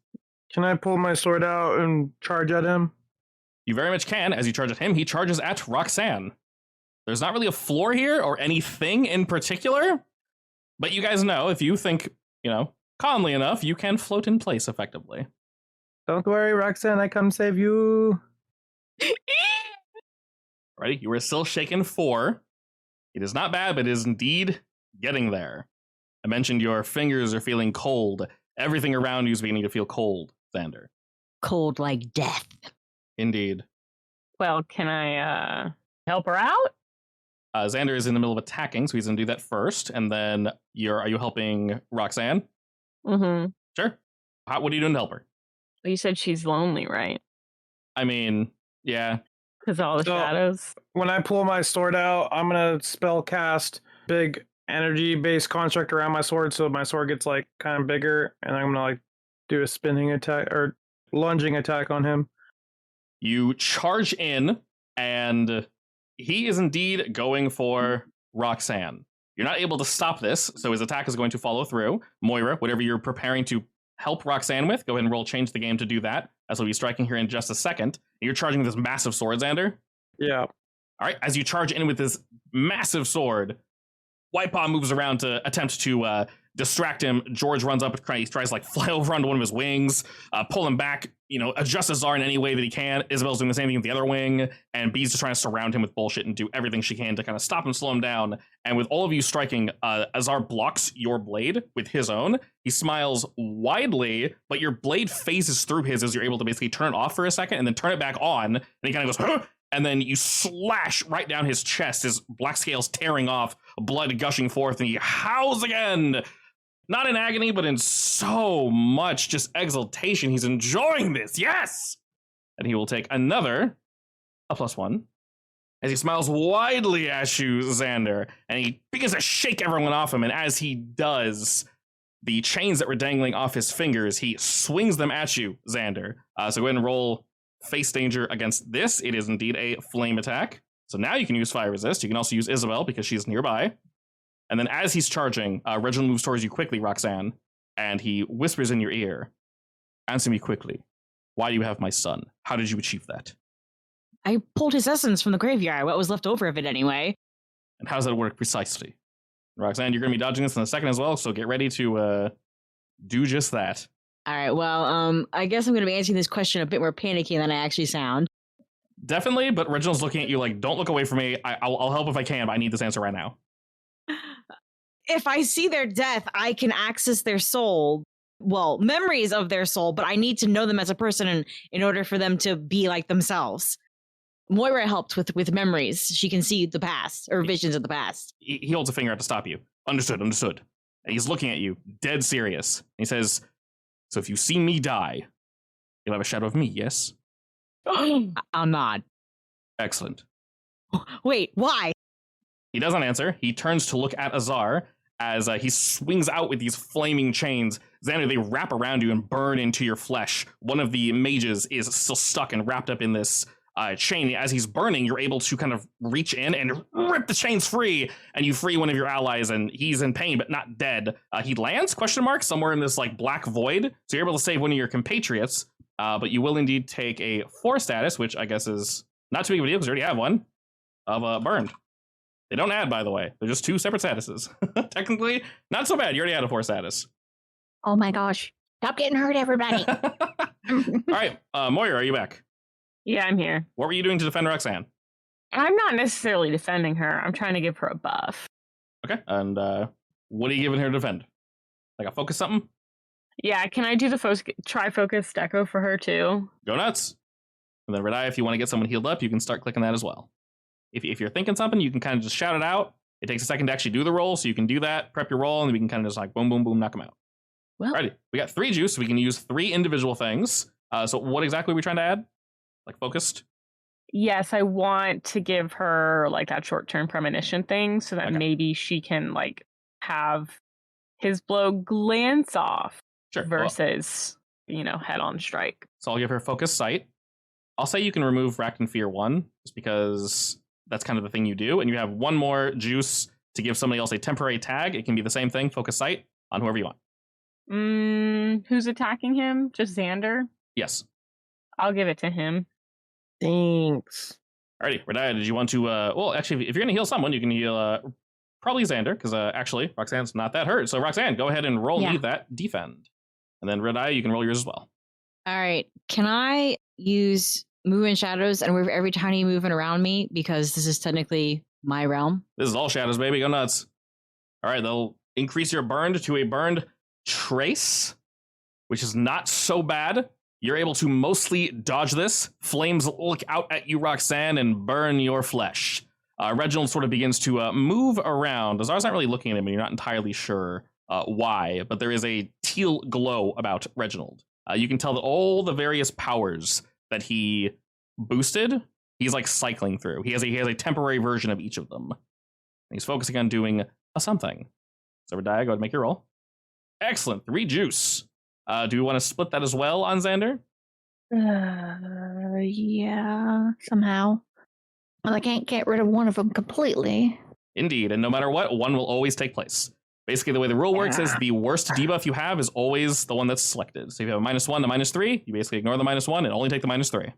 Can I pull my sword out and charge at him? You very much can. As you charge at him, he charges at Roxanne. There's not really a floor here or anything in particular, but you guys know if you think, calmly enough, you can float in place effectively. Don't worry, Roxanne, I come save you. Ready? You are still shaken 4. It is not bad, but it is indeed getting there. I mentioned your fingers are feeling cold. Everything around you is beginning to feel cold, Xander. Cold like death. Indeed. Well, can I help her out? Xander is in the middle of attacking, so he's going to do that first. And then are you helping Roxanne? Mm-hmm. Sure. What are you doing to help her? Well, you said she's lonely, right? I mean, yeah. Because all the shadows. When I pull my sword out, I'm going to spell cast big energy-based construct around my sword so my sword gets like kind of bigger, and I'm going to like do a spinning attack or lunging attack on him. You charge in, and he is indeed going for Roxanne. You're not able to stop this, so his attack is going to follow through. Moira, whatever you're preparing to help Roxanne with, go ahead and roll change the game to do that, as he'll be striking here in just a second. You're charging with this massive sword, Xander? Yeah. All right, as you charge in with this massive sword, White Paw moves around to attempt to distract him. George runs up and he tries to like fly over onto one of his wings, pull him back, adjust Azar in any way that he can. Isabel's doing the same thing with the other wing, and Bee's just trying to surround him with bullshit and do everything she can to kind of stop him, slow him down. And with all of you striking, Azar blocks your blade with his own. He smiles widely, but your blade phases through his as you're able to basically turn it off for a second and then turn it back on. And he kind of goes, huh! And then you slash right down his chest, his black scales tearing off, blood gushing forth, and he howls again. Not in agony, but in so much just exultation. He's enjoying this, yes! And he will take another, a +1, as he smiles widely at you, Xander, and he begins to shake everyone off him, and as he does, the chains that were dangling off his fingers, he swings them at you, Xander. So go ahead and roll face danger against this. It is indeed a flame attack. So now you can use fire resist. You can also use Isabel because she's nearby. And then as he's charging, Reginald moves towards you quickly, Roxanne, and he whispers in your ear, answer me quickly. Why do you have my son? How did you achieve that? I pulled his essence from the graveyard, what was left over of it anyway. And how does that work precisely? Roxanne, you're going to be dodging this in a second as well, so get ready to do just that. All right, well, I guess I'm going to be answering this question a bit more panicky than I actually sound. Definitely, but Reginald's looking at you like, don't look away from me. I'll help if I can, but I need this answer right now. If I see their death, I can access their soul. Well, memories of their soul, but I need to know them as a person in order for them to be like themselves. Moira helped with memories. She can see the past, or visions of the past. He holds a finger out to stop you. Understood. And he's looking at you, dead serious. And he says, so if you see me die, you'll have a shadow of me, yes? I'll nod. Excellent. Wait, why? He doesn't answer. He turns to look at Azar as he swings out with these flaming chains. Xander, they wrap around you and burn into your flesh. One of the mages is still stuck and wrapped up in this chain. As he's burning, you're able to kind of reach in and rip the chains free, and you free one of your allies, and he's in pain but not dead. He lands, ? Somewhere in this like black void, so you're able to save one of your compatriots, but you will indeed take a 4 status, which I guess is not too big of a deal because you already have one, of burned. They don't add, by the way. They're just 2 separate statuses. Technically, not so bad. You already had a 4 status. Oh my gosh. Stop getting hurt, everybody. All right, Moira, are you back? Yeah, I'm here. What were you doing to defend Roxanne? I'm not necessarily defending her. I'm trying to give her a buff. Okay, and what are you giving her to defend? Like a focus something? Yeah, can I do the tri-focus deco for her too? Go nuts. And then Red Eye, if you want to get someone healed up, you can start clicking that as well. If you're thinking something, you can kind of just shout it out. It takes a second to actually do the roll, so you can do that, prep your roll, and we can kind of just like boom, boom, boom, knock them out. Well, Alrighty, we got 3 juice, so we can use 3 individual things. So what exactly are we trying to add? Like focused? Yes, I want to give her like that short-term premonition thing so that maybe she can like have his blow glance off versus, head-on strike. So I'll give her focus sight. I'll say you can remove Racked in Fear 1, just because that's kind of the thing you do, and you have 1 more juice to give somebody else a temporary tag. It can be the same thing, focus sight, on whoever you want. Who's attacking him? Just Xander? Yes. I'll give it to him. Thanks. Alrighty, Radia, did you want to, well, actually, if you're going to heal someone, you can heal, probably Xander, because, actually, Roxanne's not that hurt. So, Roxanne, go ahead and roll me that defend. And then, Radia, you can roll yours as well. All right. Can I use move in shadows and move every tiny movement around me? Because this is technically my realm. This is all shadows, baby. Go nuts. All right, they'll increase your burned to a burned trace, which is not so bad. You're able to mostly dodge this. Flames look out at you, Roxanne, and burn your flesh. Reginald sort of begins to move around. Azar's not really looking at him, and you're not entirely sure why, but there is a teal glow about Reginald. You can tell that all the various powers that he boosted, he's like cycling through. He has a temporary version of each of them. And he's focusing on doing a something. So, Radia, go ahead and make your roll. Excellent. 3 juice. Do we want to split that as well on Xander? Yeah, somehow. Well, I can't get rid of one of them completely. Indeed, and no matter what, one will always take place. Basically, the way the rule works is the worst debuff you have is always the one that's selected. So if you have a -1 to -3, you basically ignore the -1 and only take the -3.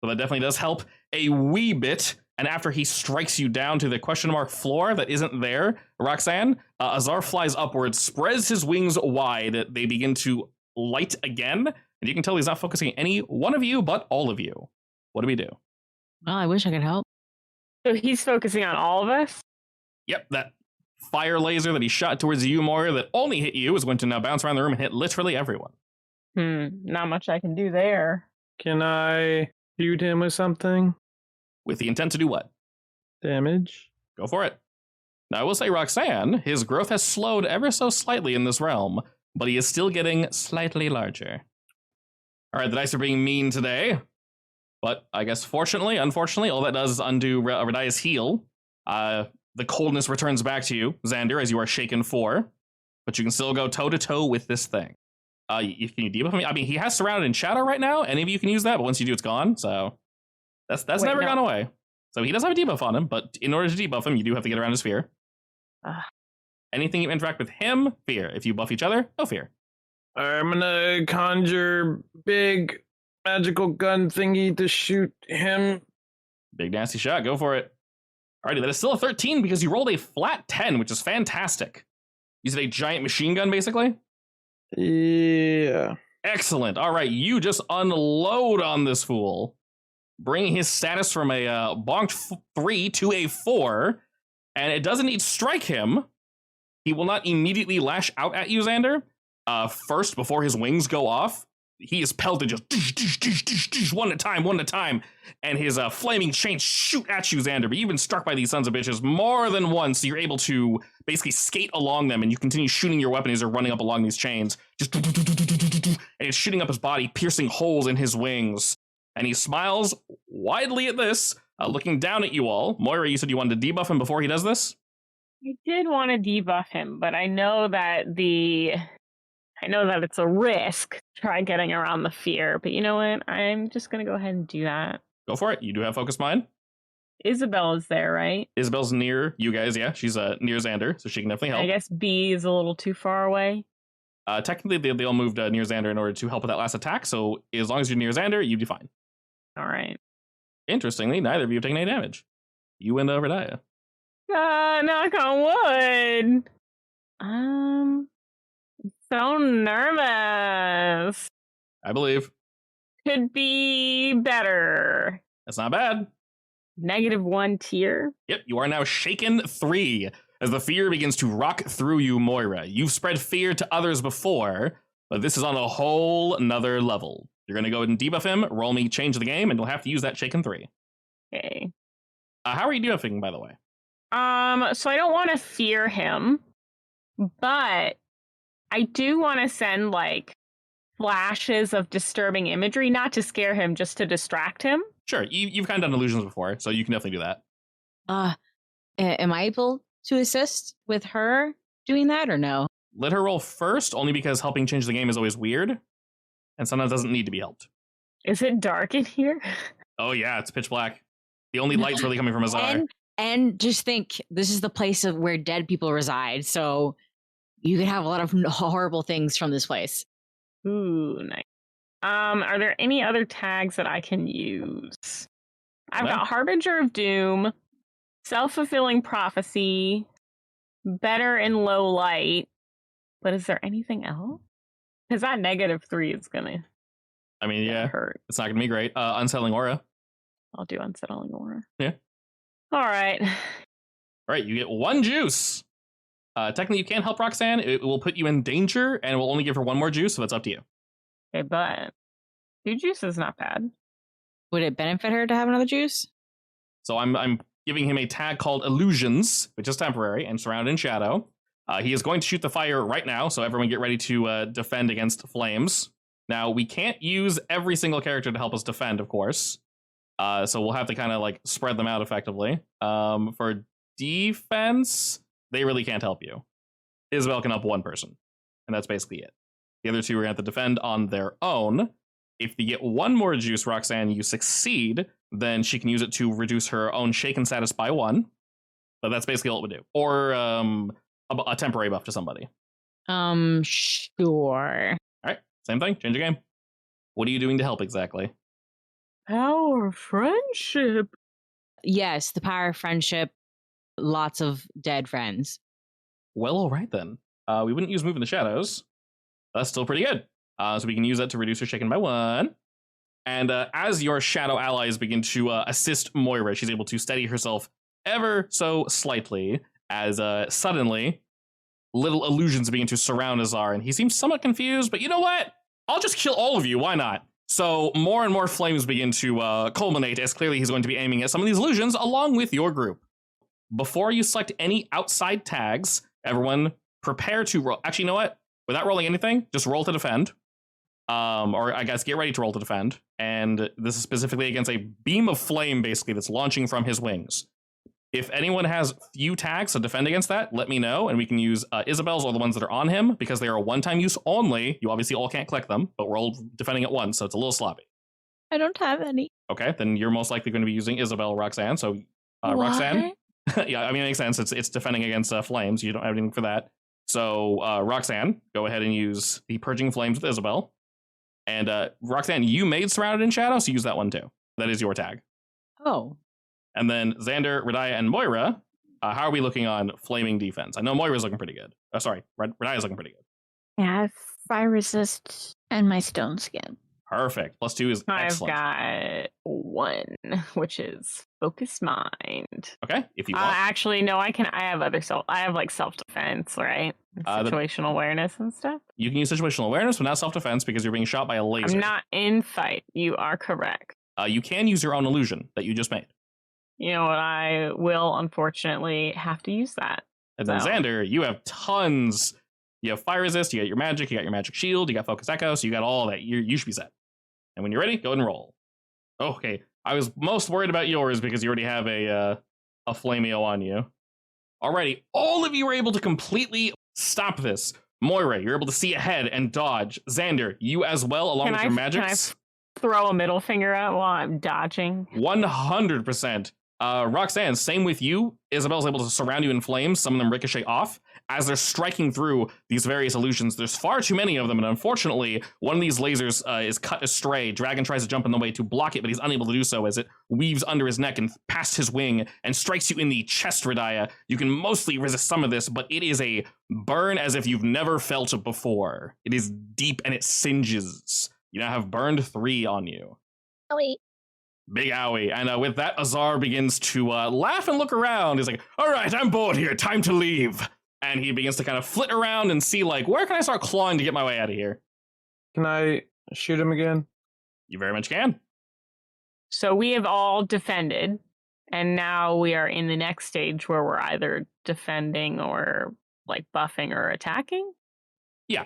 So that definitely does help a wee bit. And after he strikes you down to the question mark floor that isn't there, Roxanne, Azar flies upwards, spreads his wings wide. They begin to light again, and you can tell he's not focusing any one of you, but all of you. What do we do? Well, I wish I could help. So he's focusing on all of us? Yep, that fire laser that he shot towards you, Moira, that only hit you, is going to now bounce around the room and hit literally everyone. Not much I can do there. Can I shoot him with something? With the intent to do what? Damage. Go for it. Now, I will say, Roxanne, his growth has slowed ever so slightly in this realm, but he is still getting slightly larger. All right, the dice are being mean today, but I guess unfortunately, all that does is undo Radia's heal. The coldness returns back to you, Xander, as you are shaken 4, but you can still go toe-to-toe with this thing. Can you debuff him? I mean, he has Surrounded in Shadow right now. Any of you can use that, but once you do, it's gone, so that's never gone away. So he does have a debuff on him, but in order to debuff him, you do have to get around his fear. Anything you interact with him, fear. If you buff each other, no fear. I'm gonna conjure big magical gun thingy to shoot him. Big nasty shot, go for it. Alrighty, that is still a 13 because you rolled a flat 10, which is fantastic. You said a giant machine gun, basically? Yeah. Excellent. All right, you just unload on this fool, bringing his status from a bonked 3 to a 4, and it doesn't need strike him. He will not immediately lash out at you, Xander. First, before his wings go off, he is pelted just one at a time, and his flaming chains shoot at you, Xander. But you've been struck by these sons of bitches more than once, so you're able to basically skate along them, and you continue shooting your weapon as you're running up along these chains. And it's shooting up his body, piercing holes in his wings. And he smiles widely at this, looking down at you all. Moira, you said you wanted to debuff him before he does this? I did want to debuff him, but I know that it's a risk to try getting around the fear. But you know what? I'm just going to go ahead and do that. Go for it. You do have Focus Mind. Isabel is there, right? Isabel's near you guys, yeah. She's near Xander, so she can definitely help. I guess B is a little too far away. Technically, they all moved near Xander in order to help with that last attack, so as long as you're near Xander, you'd be fine. All right. Interestingly, neither of you have taken any damage. You and Radia. Knock on wood. So nervous. I believe. Could be better. That's not bad. -1 tier. Yep, you are now shaken 3 as the fear begins to rock through you, Moira. You've spread fear to others before, but this is on a whole nother level. You're going to go ahead and debuff him, roll me change the game, and you'll have to use that shaken 3. Okay. How are you debuffing, by the way? So I don't want to fear him, but I do want to send, like, flashes of disturbing imagery, not to scare him, just to distract him. Sure, you've kind of done illusions before, so you can definitely do that. Am I able to assist with her doing that or no? Let her roll first, only because helping change the game is always weird, and sometimes doesn't need to be helped. Is it dark in here? Oh yeah, it's pitch black. The only light's really coming from Azar. And just think, this is the place of where dead people reside, so you can have a lot of horrible things from this place. Ooh, nice. Are there any other tags that I can use? I've Okay. got Harbinger of Doom, Self-Fulfilling Prophecy, Better in Low Light. But is there anything else? Because that -3 is gonna I mean, yeah, hurt. it's not going to be great. Unsettling Aura. I'll do Unsettling Aura. Yeah. All right. All right, you get 1 juice. Technically, you can't help Roxanne. It will put you in danger, and it will only give her 1 more juice, so it's up to you. Okay, but 2 juice is not bad. Would it benefit her to have another juice? So I'm giving him a tag called Illusions, which is temporary and surrounded in shadow. He is going to shoot the fire right now, so everyone get ready to defend against flames. Now, we can't use every single character to help us defend, of course. So we'll have to kind of like spread them out effectively. For defense, they really can't help you. Isabel can help 1 person, and that's basically it. The other 2 are going to have to defend on their own. If you get 1 more juice, Roxanne, you succeed, then she can use it to reduce her own shaken status by 1. But that's basically all it would do. Or a temporary buff to somebody. Sure. All right, same thing. Change the game. What are you doing to help exactly? Power of friendship. Yes, the power of friendship. Lots of dead friends. Well, all right then. We wouldn't use Move in the Shadows. That's still pretty good. So we can use that to reduce her shaken by 1. And as your shadow allies begin to assist Moira, she's able to steady herself ever so slightly as suddenly little illusions begin to surround Azar. And he seems somewhat confused, but you know what? I'll just kill all of you. Why not? So more and more flames begin to culminate as clearly he's going to be aiming at some of these illusions along with your group. Before you select any outside tags, everyone prepare to roll. Actually, you know what? Without rolling anything, just roll to defend. Or I guess get ready to roll to defend. And this is specifically against a beam of flame, basically, that's launching from his wings. If anyone has few tags to defend against that, let me know, and we can use Isabel's or the ones that are on him, because they are a one-time use only. You obviously all can't click them, but we're all defending at once, so it's a little sloppy. I don't have any. Okay, then you're most likely going to be using Isabel or Roxanne, so Roxanne. Yeah, I mean, it makes sense. It's defending against flames. You don't have anything for that. So Roxanne, go ahead and use the Purging Flames with Isabel. And Roxanne, you made Surrounded in Shadow, so use that one too. That is your tag. Oh. And then Xander, Radia, and Moira, how are we looking on flaming defense? I know Moira's looking pretty good. Sorry, Radia's looking pretty good. Yeah, I have fire resist and my stone skin. Perfect. +2 is excellent. I've got 1, which is Focus Mind. Okay, if you want. Actually, no, I have other I have like self-defense, right? Situational awareness and stuff. You can use situational awareness, but not self-defense because you're being shot by a laser. I'm not in fight. You are correct. You can use your own illusion that you just made. You know what? I will unfortunately have to use that. And then So. Xander, you have tons. You have fire resist, you got your magic, you got your magic shield, you got focus echo, so you got all that. You should be set. And when you're ready, go ahead and roll. Okay, I was most worried about yours because you already have a Flameo on you. Alrighty, all of you were able to completely stop this. Moira, you're able to see ahead and dodge. Xander, you as well, along with your magics. Can I throw a middle finger out while I'm dodging? 100%. Roxanne, same with you. Isabel's able to surround you in flames. Some of them ricochet off. As they're striking through these various illusions, there's far too many of them, and unfortunately, one of these lasers is cut astray. Dragon tries to jump in the way to block it, but he's unable to do so as it weaves under his neck and past his wing and strikes you in the chest, Radia. You can mostly resist some of this, but it is a burn as if you've never felt it before. It is deep and it singes. You now have burned 3 on you. Owie. Big owie. And with that, Azar begins to laugh and look around. He's like, all right, I'm bored here. Time to leave. And he begins to kind of flit around and see, like, where can I start clawing to get my way out of here? Can I shoot him again? You very much can. So we have all defended, and now we are in the next stage where we're either defending or, like, buffing or attacking? Yeah.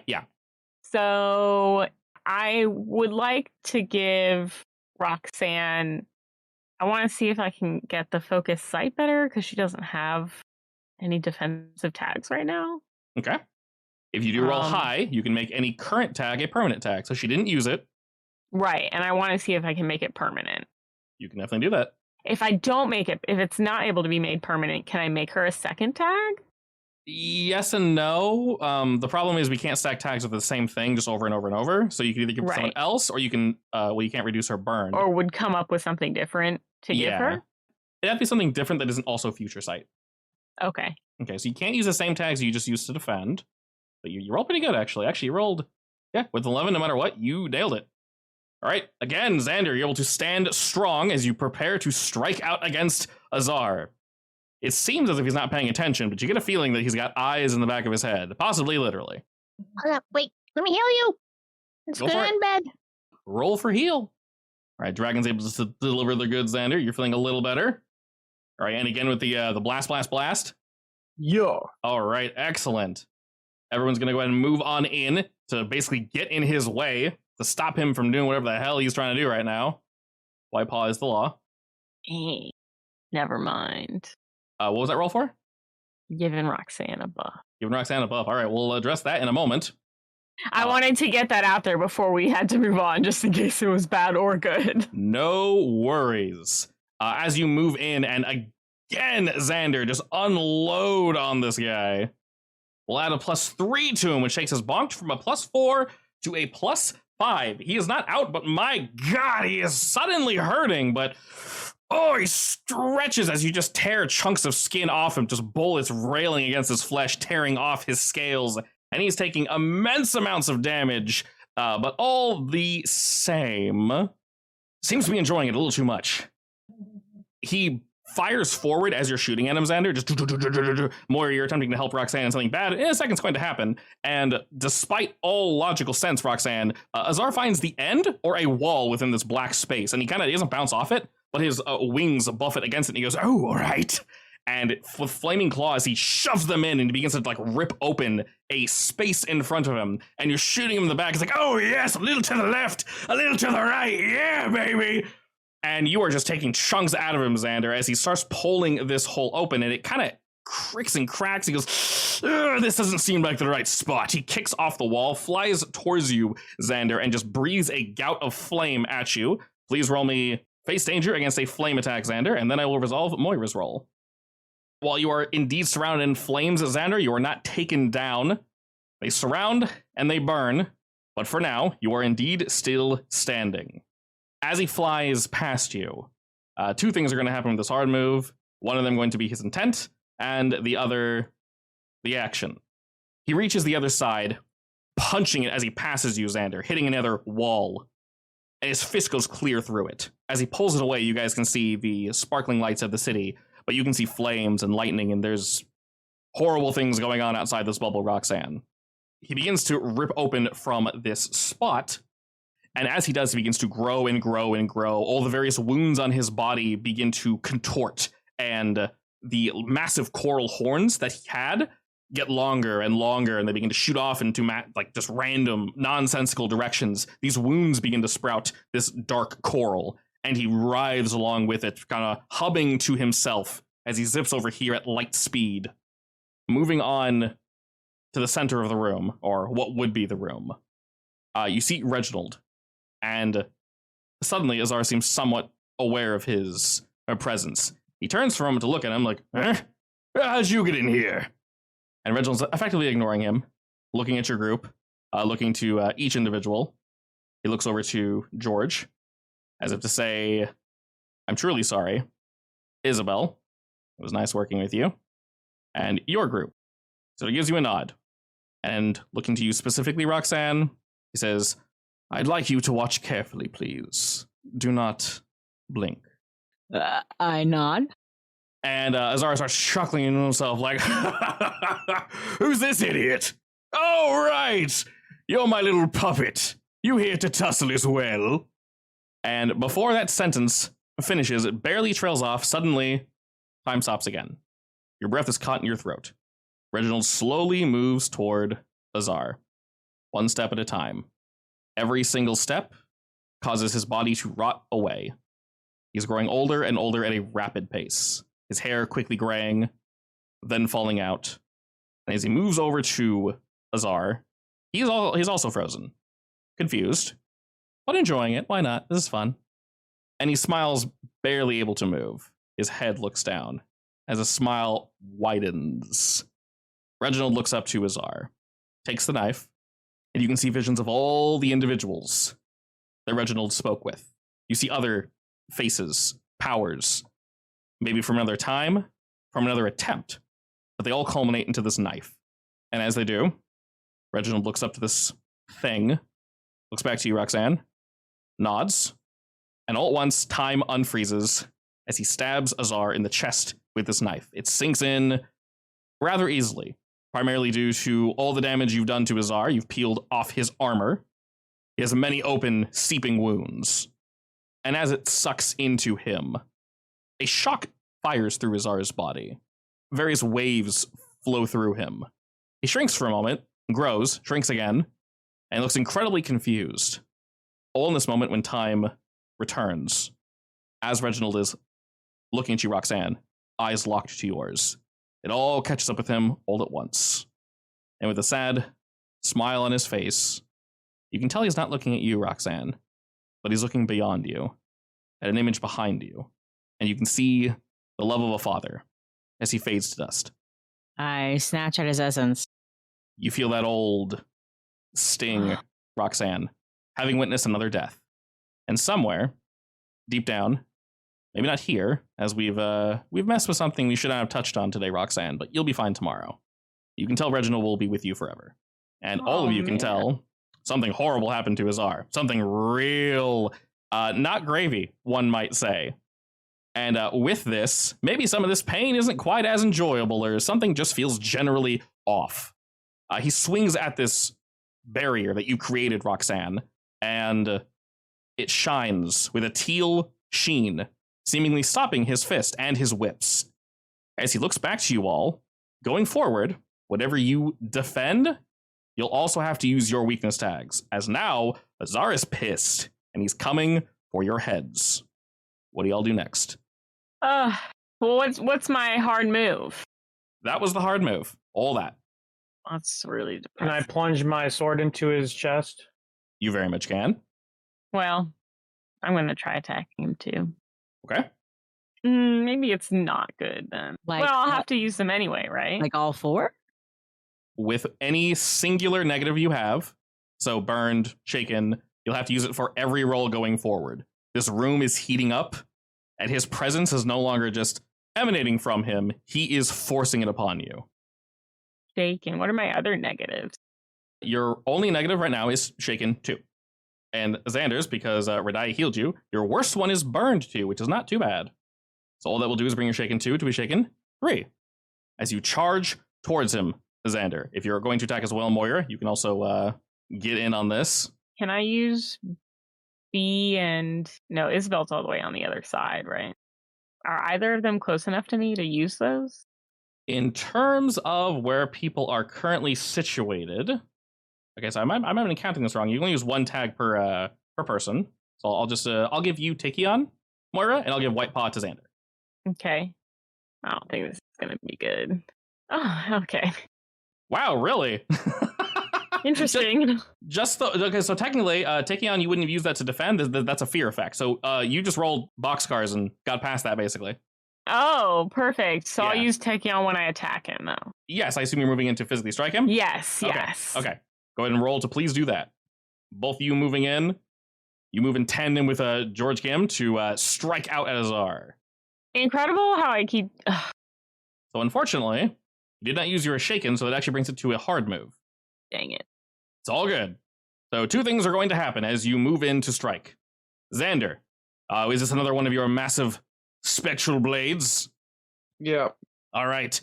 So I would like to give Roxanne, I want to see if I can get the focus sight better because she doesn't have any defensive tags right now. Okay. If you do roll high, you can make any current tag a permanent tag. So she didn't use it. Right, and I want to see if I can make it permanent. You can definitely do that. If I don't make it, if it's not able to be made permanent, can I make her a second tag? Yes and no. The problem is we can't stack tags with the same thing just over and over and over. So you can either give it to someone else, or you can, you can't reduce her burn. Or would come up with something different. to give her? It'd have to be something different that isn't also future sight. Okay. Okay, so you can't use the same tags you just used to defend. But you rolled pretty good, actually. Actually, you rolled, with 11, no matter what, you nailed it. All right, again, Xander, you're able to stand strong as you prepare to strike out against Azar. It seems as if he's not paying attention, but you get a feeling that he's got eyes in the back of his head, possibly literally. Hold up, wait, let me heal you. It's Go good for it. in bed. Roll for heal. All right, Dragon's able to deliver the goods, Xander. You're feeling a little better. All right, and again with the blast. Yeah. All right, excellent. Everyone's going to go ahead and move on in to basically get in his way to stop him from doing whatever the hell he's trying to do right now. White paw is the law. Hey, never mind. What was that roll for? Giving Roxanne a buff. Giving Roxanne a buff. All right, we'll address that in a moment. I wanted to get that out there before we had to move on, just in case it was bad or good. No worries. As you move in, and again, Xander, just unload on this guy. We'll add a +3 to him, which takes his bonk from a +4 to a +5. He is not out, but my God, he is suddenly hurting, but oh, he stretches as you just tear chunks of skin off him, just bullets railing against his flesh, tearing off his scales, and he's taking immense amounts of damage, but all the same, seems to be enjoying it a little too much. He fires forward as you're shooting at him, Xander. Just more you're attempting to help Roxanne and something bad in a second's going to happen. And despite all logical sense, Roxanne, Azar finds the end or a wall within this black space, and he doesn't bounce off it, but his wings buff it against it, and he goes, "Oh, all right." And with flaming claws, he shoves them in and begins to rip open a space in front of him. And you're shooting him in the back. It's like, "Oh yes, a little to the left, a little to the right, yeah, baby." And you are just taking chunks out of him, Xander, as he starts pulling this hole open, and it kind of cricks and cracks. He goes, "This doesn't seem like the right spot." He kicks off the wall, flies towards you, Xander, and just breathes a gout of flame at you. Please roll me face danger against a flame attack, Xander, and then I will resolve Moira's roll. While you are indeed surrounded in flames, Xander, you are not taken down. They surround and they burn, but for now, you are indeed still standing. As he flies past you, two things are going to happen with this hard move. One of them going to be his intent, and the other, the action. He reaches the other side, punching it as he passes you, Xander, hitting another wall, and his fist goes clear through it. As he pulls it away, you guys can see the sparkling lights of the city, but you can see flames and lightning, and there's horrible things going on outside this bubble, Roxanne. He begins to rip open from this spot, and as he does, he begins to grow and grow and grow. All the various wounds on his body begin to contort, and the massive coral horns that he had get longer and longer, and they begin to shoot off into just random, nonsensical directions. These wounds begin to sprout this dark coral, and he writhes along with it, kind of hubbing to himself as he zips over here at light speed. Moving on to the center of the room, or what would be the room, you see Reginald. And suddenly, Azar seems somewhat aware of his presence. He turns from him to look at him like, "Huh? How'd you get in here?" And Reginald's effectively ignoring him, looking at your group, looking to each individual. He looks over to George, as if to say, "I'm truly sorry. Isabel, it was nice working with you." And your group. So he gives you a nod. And looking to you specifically, Roxanne, he says, "I'd like you to watch carefully, please. Do not blink." I nod. And Azar starts chuckling to himself like, "Who's this idiot? Oh, right! You're my little puppet. You here to tussle as well?" And before that sentence finishes, it barely trails off. Suddenly, time stops again. Your breath is caught in your throat. Reginald slowly moves toward Azar, one step at a time. Every single step causes his body to rot away. He's growing older and older at a rapid pace. His hair quickly graying, then falling out. And as he moves over to Azar, he's also frozen. Confused, but enjoying it. Why not? This is fun. And he smiles, barely able to move. His head looks down as a smile widens. Reginald looks up to Azar, takes the knife, and you can see visions of all the individuals that Reginald spoke with. You see other faces powers, maybe from another time, from another attempt, but they all culminate into this knife. And as they do, Reginald looks up to this thing, looks back to you, Roxanne, nods, and all at once, time unfreezes as he stabs Azar in the chest with this knife. It sinks in rather easily, primarily due to all the damage you've done to Azar. You've peeled off his armor. He has many open, seeping wounds. And as it sucks into him, a shock fires through Azar's body. Various waves flow through him. He shrinks for a moment, grows, shrinks again, and looks incredibly confused. All in this moment when time returns, as Reginald is looking at you, Roxanne, eyes locked to yours. It all catches up with him all at once. And with a sad smile on his face, you can tell he's not looking at you, Roxanne, but he's looking beyond you, at an image behind you. And you can see the love of a father as he fades to dust. I snatch at his essence. You feel that old sting, Roxanne, having witnessed another death. And somewhere, deep down, maybe not here, as we've messed with something we should not have touched on today, Roxanne, but you'll be fine tomorrow. You can tell Reginald will be with you forever. And all of you can tell something horrible happened to Azar. Something real, not gravy, one might say. And with this, maybe some of this pain isn't quite as enjoyable, or something just feels generally off. He swings at this barrier that you created, Roxanne, and it shines with a teal sheen, seemingly stopping his fist and his whips. As he looks back to you all, going forward, whatever you defend, you'll also have to use your weakness tags, as now Azar is pissed, and he's coming for your heads. What do y'all do next? Well, what's my hard move? That was the hard move. All that. That's really depressing. Can I plunge my sword into his chest? You very much can. Well, I'm going to try attacking him too. Okay. Maybe it's not good then. Like, well, I'll have to use them anyway, right? Like all four? With any singular negative you have, so burned, shaken, you'll have to use it for every roll going forward. This room is heating up, and his presence is no longer just emanating from him. He is forcing it upon you. Shaken. What are my other negatives? Your only negative right now is shaken 2. And Xander's, because Radai healed you, your worst one is burned 2, which is not too bad. So all that will do is bring your shaken 2 to a shaken 3. As you charge towards him, Xander, if you're going to attack as well, Moira, you can also get in on this. Can I use B and... No, Isabel's all the way on the other side, right? Are either of them close enough to me to use those? In terms of where people are currently situated... Okay, so I might be counting this wrong. You can only use 1 tag per person. So I'll just I'll give you Takion, Moira, and I'll give White Paw to Xander. Okay. I don't think this is gonna be good. Oh, okay. Wow, really? Interesting. Okay, so technically, Takion, you wouldn't have used that to defend. That's a fear effect. So you just rolled boxcars and got past that, basically. Oh, perfect. So I'll Yeah. use Takion when I attack him, though. Yes, I assume you're moving in to physically strike him? Yes, Okay, yes. Okay. Go ahead and roll to please do that. Both of you moving in. You move in tandem with George Kim to strike out at Azar. Incredible how I keep... So unfortunately, you did not use your shaken, so that actually brings it to a hard move. Dang it. It's all good. So 2 things are going to happen as you move in to strike. Xander, is this another one of your massive spectral blades? Yeah. All right.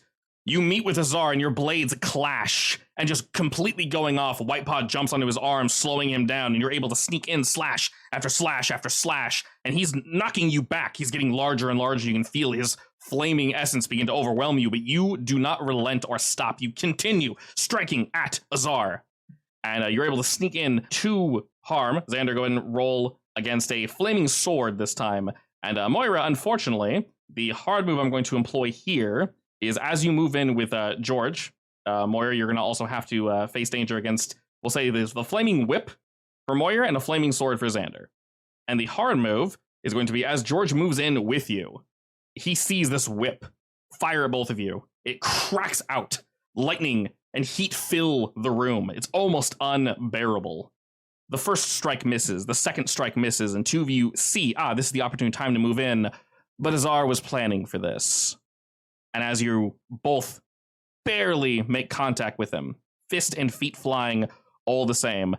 You meet with Azar and your blades clash and just completely going off. White Paw jumps onto his arm, slowing him down, and you're able to sneak in slash after slash after slash, and he's knocking you back. He's getting larger and larger. You can feel his flaming essence begin to overwhelm you, but you do not relent or stop. You continue striking at Azar, and you're able to sneak in to harm. Xander, go ahead and roll against a flaming sword this time. And Moira, unfortunately, the hard move I'm going to employ here is as you move in with George, Moira, you're going to also have to face danger against, we'll say there's the flaming whip for Moira and a flaming sword for Xander. And the hard move is going to be as George moves in with you, he sees this whip fire at both of you. It cracks out. Lightning and heat fill the room. It's almost unbearable. The first strike misses, the second strike misses, and 2 of you see, this is the opportune time to move in. But Azar was planning for this. And as you both barely make contact with him, fist and feet flying all the same,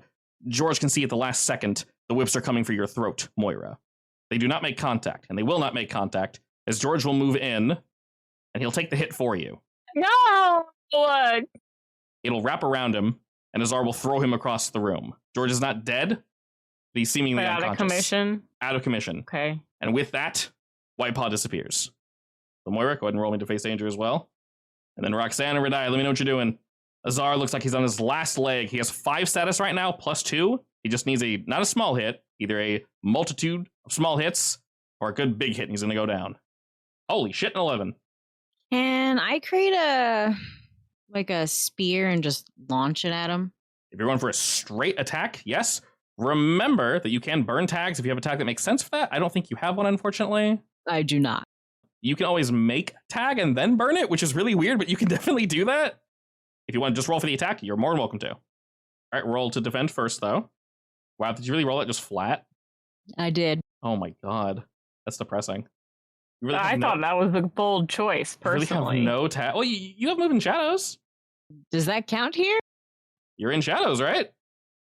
George can see at the last second the whips are coming for your throat, Moira. They do not make contact, and they will not make contact, as George will move in, and he'll take the hit for you. No! What? It'll wrap around him, and Azar will throw him across the room. George is not dead, but he's seemingly Out unconscious. of commission? Out of commission. Okay. And with that, White Paw disappears. So Moira, go ahead and roll me to face danger as well. And then Roxanne and Radiah, let me know what you're doing. Azar looks like he's on his last leg. He has 5 status right now, +2. He just needs not a small hit, either a multitude of small hits or a good big hit, and he's going to go down. Holy shit, an 11. Can I create a spear and just launch it at him? If you're going for a straight attack, yes. Remember that you can burn tags if you have a tag that makes sense for that. I don't think you have one, unfortunately. I do not. You can always make tag and then burn it, which is really weird, but you can definitely do that. If you want to just roll for the attack, you're more than welcome to. All right, roll to defend first, though. Wow, did you really roll it just flat? I did. Oh my god. That's depressing. You really I thought that was a bold choice, personally. Really have no tag. Well, you have moving shadows. Does that count here? You're in shadows, right?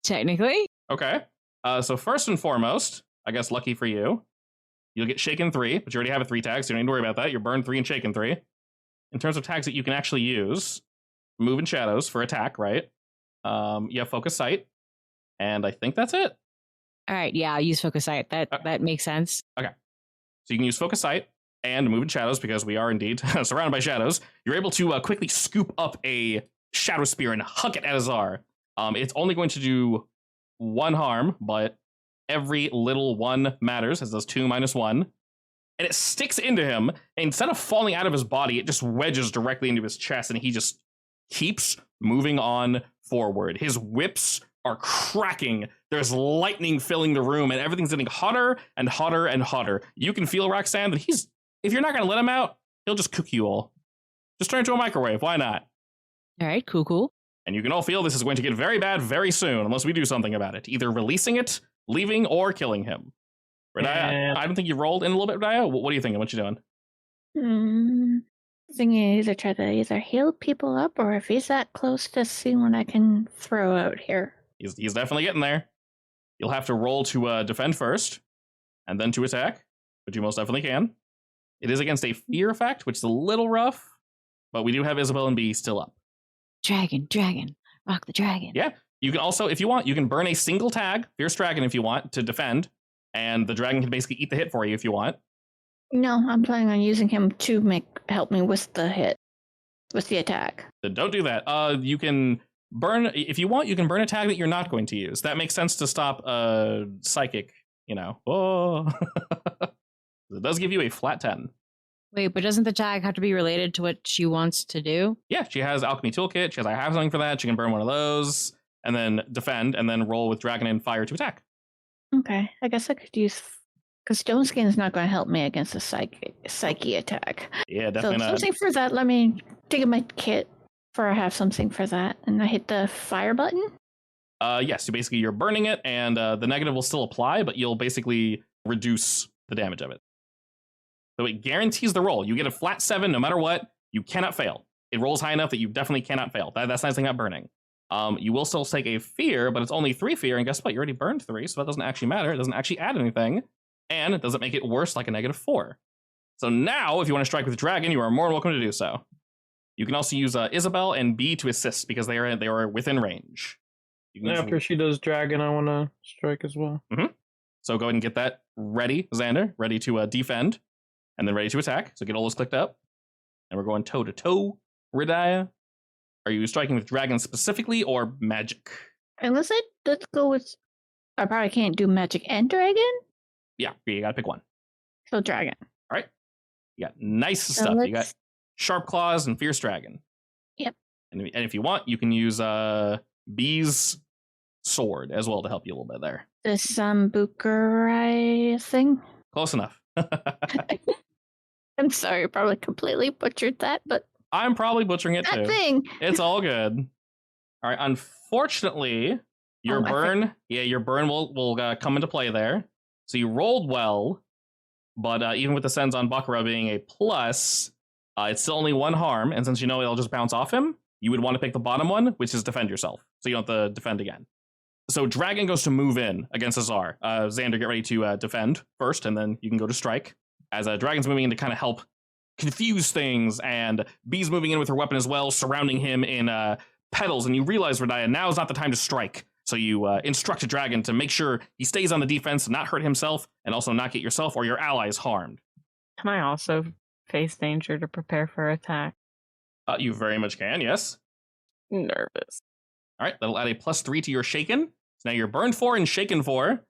Technically. Okay. So first and foremost, I guess lucky for you, you'll get shaken 3, but you already have a 3 tag, so you don't need to worry about that. You're burned 3 and shaken 3. In terms of tags that you can actually use, move in shadows for attack, right? You have focus sight, and I think that's it. All right. Yeah, I'll use focus sight. That makes sense. Okay. So you can use focus sight and move in shadows because we are indeed surrounded by shadows. You're able to quickly scoop up a shadow spear and huck it at Azar. It's only going to do 1 harm, but every little 1 matters, as does 2 minus 1. And it sticks into him, and instead of falling out of his body, it just wedges directly into his chest, and he just keeps moving on forward. His whips are cracking. There's lightning filling the room, and everything's getting hotter and hotter and hotter. You can feel, Roxanne, that if you're not going to let him out, he'll just cook you all. Just turn into a microwave. Why not? All right. Cool. And you can all feel this is going to get very bad very soon, unless we do something about it. Either releasing it, leaving, or killing him. Radiah, I don't think you rolled in a little bit, Radiah. What are you thinking? What you doing? Thinking either try to heal people up, or if he's that close, to see what I can throw out here. He's definitely getting there. You'll have to roll to defend first, and then to attack, but you most definitely can. It is against a fear effect, which is a little rough, but we do have Isabel and B still up. Dragon, rock the dragon. Yeah, you can also, if you want, you can burn a single tag, Fierce Dragon, if you want, to defend, and the dragon can basically eat the hit for you if you want. No, I'm planning on using him to help me with the hit, with the attack. Then don't do that. You can burn, if you want, you can burn a tag that you're not going to use. That makes sense to stop psychic, Oh. It does give you a flat 10. Wait, but doesn't the tag have to be related to what she wants to do? Yeah, she has Alchemy Toolkit. She has I have something for that. She can burn one of those, and then defend, and then roll with Dragon and Fire to attack. Okay, I guess I could use, because Stone Skin is not going to help me against a psyche attack. Yeah, definitely so not. Something for that. Let me dig in my kit for I have something for that, and I hit the fire button. Yes, so basically you're burning it, and the negative will still apply, but you'll basically reduce the damage of it. So it guarantees the roll. You get a flat 7 no matter what. You cannot fail. It rolls high enough that you definitely cannot fail. That's the nice thing about burning. You will still take a fear, but it's only 3 fear, and guess what? You already burned 3, so that doesn't actually matter. It doesn't actually add anything, and it doesn't make it worse like a -4. So now, if you want to strike with Dragon, you are more than welcome to do so. You can also use Isabel and B to assist, because they are within range. You can After she does Dragon, I want to strike as well. Mm-hmm. So go ahead and get that ready, Xander, ready to defend, and then ready to attack. So get all those clicked up. And we're going toe-to-toe, Radiah. Are you striking with Dragon specifically, or magic? Let's go with, I probably can't do magic and dragon. Yeah, you gotta pick one. So dragon. All right. You got nice stuff. You got Sharp Claws and Fierce Dragon. Yep. And if you want, you can use B's sword as well to help you a little bit there. The Sambukurai thing? Close enough. I'm sorry, I probably completely butchered that, but I'm probably butchering it too. that thing. It's all good. All right. Unfortunately, your burn will come into play there. So you rolled well, But even with the Sens on Bakura being a plus, it's still only 1 harm, and since you know it'll just bounce off him, you would want to pick the bottom one, which is defend yourself, so you don't have to defend again. So Dragon goes to move in against Azar. Xander, get ready to defend first, and then you can go to strike. As Dragon's moving in to kind of help confuse things, and Bee's moving in with her weapon as well, surrounding him in petals, and you realize, Radaya, now is not the time to strike. So you instruct a Dragon to make sure he stays on the defense, not hurt himself, and also not get yourself or your allies harmed. Can I also face danger to prepare for attack? You very much can, yes. Nervous. All right, that'll add a +3 to your shaken. So now you're burned 4 and shaken 4.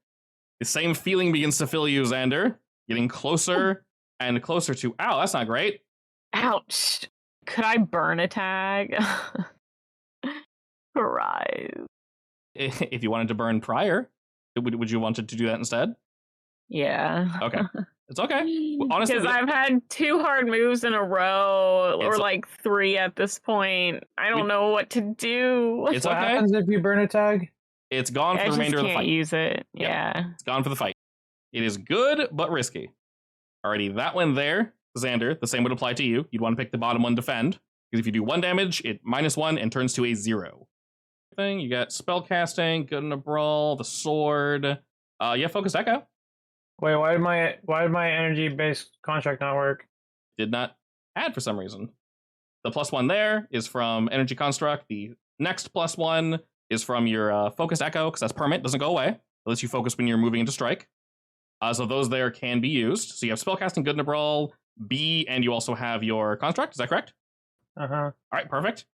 The same feeling begins to fill you, Xander. Getting closer and closer to... Ow, that's not great. Ouch. Could I burn a tag? Rise. If you wanted to burn prior, would you want to do that instead? Yeah. Okay. It's okay. Honestly, because I've had 2 hard moves in a row, or It's- like 3 at this point. I don't know what to do. it's What okay. happens if you burn a tag? It's gone for I the just remainder of the can't fight. use it. Yep. Yeah. It's gone for the fight. It is good, but risky. Alrighty, that one there, Xander, the same would apply to you. You'd want to pick the bottom one, defend. Because if you do 1 damage, it -1 and turns to a 0. Thing, you got spellcasting, good in a brawl, the sword. Yeah, focus echo. Wait, why did my energy based contract not work? Did not add for some reason. The +1 there is from energy construct. The next +1 is from your focus echo, because that's permanent, doesn't go away. It lets you focus when you're moving into strike. So those there can be used. So you have spellcasting, good in a brawl, B, and you also have your construct. Is that correct? Uh-huh. All right, perfect.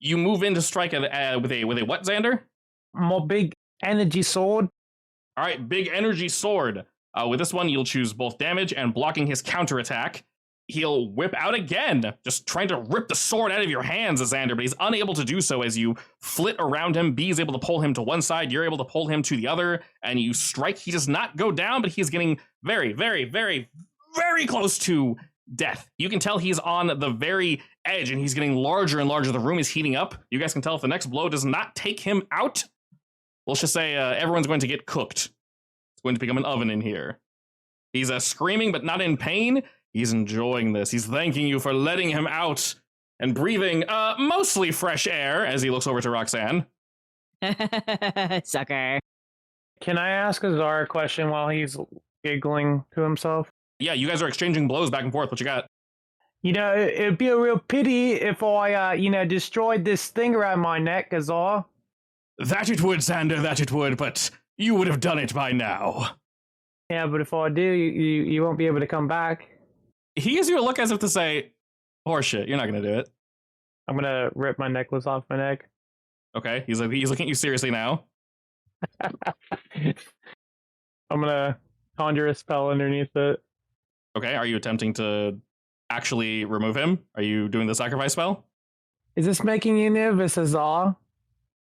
You move into strike with a what, Xander? More big energy sword. All right, big energy sword. With this one, you'll choose both damage and blocking his counterattack. He'll whip out again, just trying to rip the sword out of your hands, Xander, but he's unable to do so as you flit around him. B is able to pull him to one side, you're able to pull him to the other, and you strike. He does not go down, but he's getting very, very, very, very close to death. You can tell he's on the very edge, and he's getting larger and larger. The room is heating up. You guys can tell if the next blow does not take him out, let's just say everyone's going to get cooked. It's going to become an oven in here. He's screaming, but not in pain. He's enjoying this. He's thanking you for letting him out and breathing mostly fresh air as he looks over to Roxanne. Sucker. Can I ask Azar a question while he's giggling to himself? Yeah, you guys are exchanging blows back and forth. What you got? You know, it'd be a real pity if I, destroyed this thing around my neck, Azar. That it would, Xander, that it would, but you would have done it by now. Yeah, but if I do, you won't be able to come back. He gives you a look as if to say, horseshit, you're not going to do it. I'm gonna rip my necklace off my neck. Okay, he's looking at you seriously now. I'm gonna conjure a spell underneath it. Okay, are you attempting to actually remove him? Are you doing the sacrifice spell? Is this making you nervous, Azar?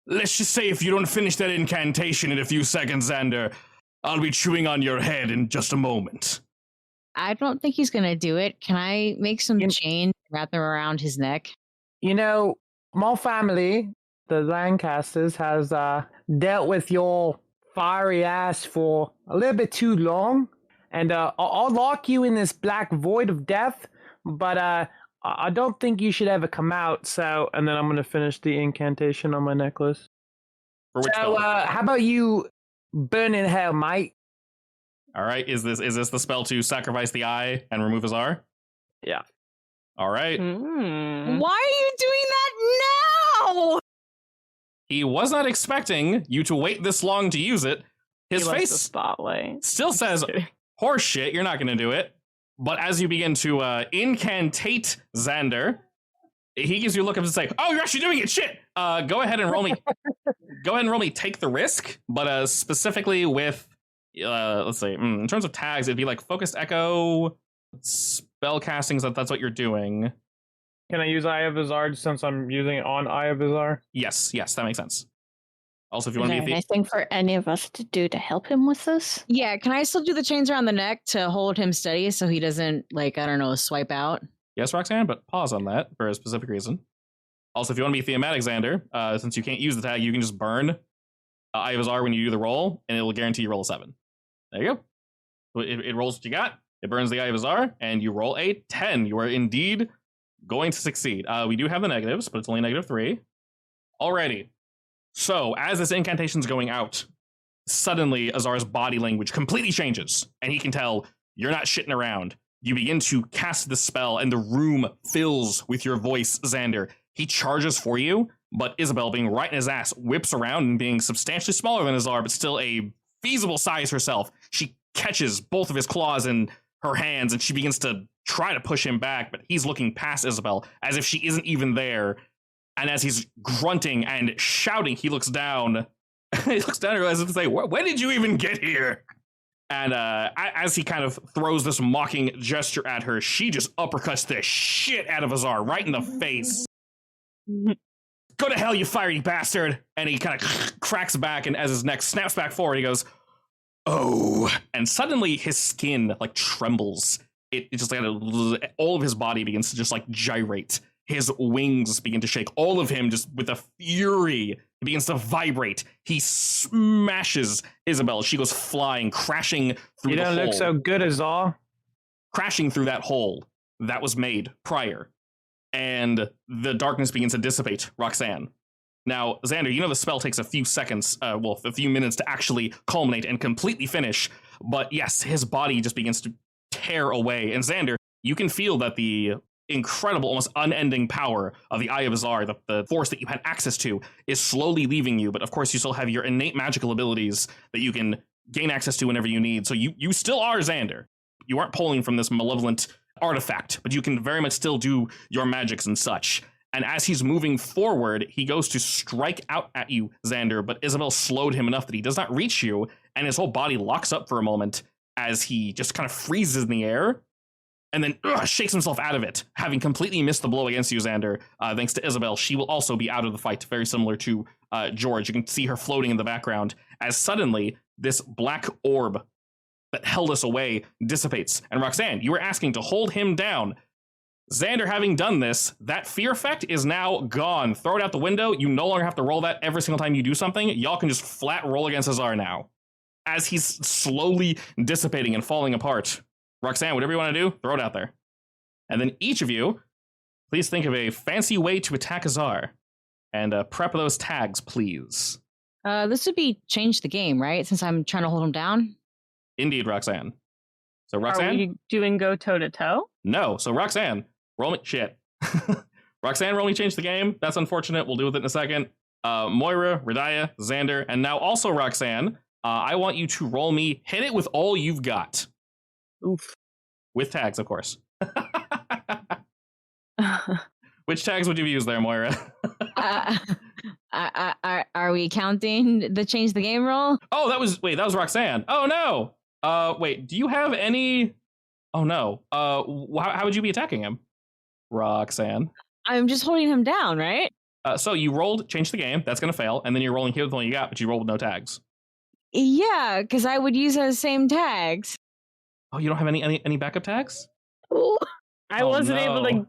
Let's just say if you don't finish that incantation in a few seconds, Xander, I'll be chewing on your head in just a moment. I don't think he's gonna do it. Can I make some chain, wrap them around his neck? You know, my family, the Lancasters, has dealt with your fiery ass for a little bit too long. And I'll lock you in this black void of death, but I don't think you should ever come out. So, and then I'm going to finish the incantation on my necklace. For which So, spell? how about you burn in hell, mate? All right, is this the spell to sacrifice the eye and remove Azar? Yeah. All right. Mm. Why are you doing that now? He was not expecting you to wait this long to use it. His He likes the face spotlight. still says, horse shit, you're not going to do it. But as you begin to incantate Xander, he gives you a look up and say, oh, you're actually doing it, shit. Go ahead and roll me. Go ahead and roll me take the risk, but specifically with, let's see, in terms of tags, it'd be like focused echo, spell castings, that's what you're doing. Can I use Eye of Azar since I'm using it on Eye of Azar? Yes, that makes sense. Also, if you Is want to there be anything for any of us to do to help him with this? Yeah, can I still do the chains around the neck to hold him steady so he doesn't, like, I don't know, swipe out? yes, Roxanne, but pause on that for a specific reason. Also, if you want to be thematic, Xander, since you can't use the tag, you can just burn Eye of Azar when you do the roll, and it will guarantee you roll a 7. There you go. It rolls what you got, It burns the Eye of Azar, and you roll a 10. You are indeed going to succeed. We do have the negatives, but it's only -3. Alrighty. So, as this incantation's going out, suddenly Azar's body language completely changes, and he can tell you're not shitting around. You begin to cast the spell, and the room fills with your voice, Xander. He charges for you, but Isabel, being right in his ass, whips around and being substantially smaller than Azar, but still a feasible size herself. She catches both of his claws in her hands, and she begins to try to push him back, but he's looking past Isabel as if she isn't even there. And as he's grunting and shouting, he looks down. He looks down and realizes to say, when did you even get here? And as he kind of throws this mocking gesture at her, she just uppercuts the shit out of Azar right in the face. Go to hell, you fiery bastard! And he kind of cracks back, and as his neck snaps back forward, he goes, oh. And suddenly his skin like trembles. It just like all of his body begins to just like gyrate. His wings begin to shake. All of him just with a fury begins to vibrate. He smashes Isabel. She goes flying, crashing through the hole. You don't look so good, Azar. Crashing through that hole that was made prior. And the darkness begins to dissipate, Roxanne. Now, Xander, you know the spell takes a few seconds, a few minutes to actually culminate and completely finish. But yes, his body just begins to tear away. And Xander, you can feel that the incredible, almost unending power of the Eye of Azar, the force that you had access to, is slowly leaving you. But of course, you still have your innate magical abilities that you can gain access to whenever you need. So you still are Xander. You aren't pulling from this malevolent artifact, but you can very much still do your magics and such. And as he's moving forward, he goes to strike out at you, Xander, but Isabel slowed him enough that he does not reach you, and his whole body locks up for a moment as he just kind of freezes in the air, and then shakes himself out of it, having completely missed the blow against you, Xander. Thanks to Isabel, she will also be out of the fight, very similar to George. You can see her floating in the background, as suddenly this black orb that held us away dissipates. And Roxanne, you were asking to hold him down. Xander, having done this, that fear effect is now gone. Throw it out the window. You no longer have to roll that every single time you do something. Y'all can just flat roll against Azar now. As he's slowly dissipating and falling apart. Roxanne, whatever you want to do, throw it out there. And then each of you, please think of a fancy way to attack Azar. And prep those tags, please. This would be change the game, right? Since I'm trying to hold him down. Indeed, Roxanne. So Roxanne? Are we doing go toe-to-toe? No. So Roxanne, roll me... Shit. Roxanne, roll me change the game. That's unfortunate. We'll deal with it in a second. Moira, Radaya, Xander, and now also Roxanne, I want you to roll me hit it with all you've got. Oof. With tags, of course. Which tags would you use there, Moira? Are we counting the change the game roll? Oh, that was Roxanne. Oh no. Wait, do you have any? Oh no. How would you be attacking him, Roxanne? I'm just holding him down, right? So you rolled change the game. That's gonna fail, and then you're rolling hit with all you got, but you rolled with no tags. Yeah, because I would use those same tags. Oh, you don't have any backup tags? I wasn't able to.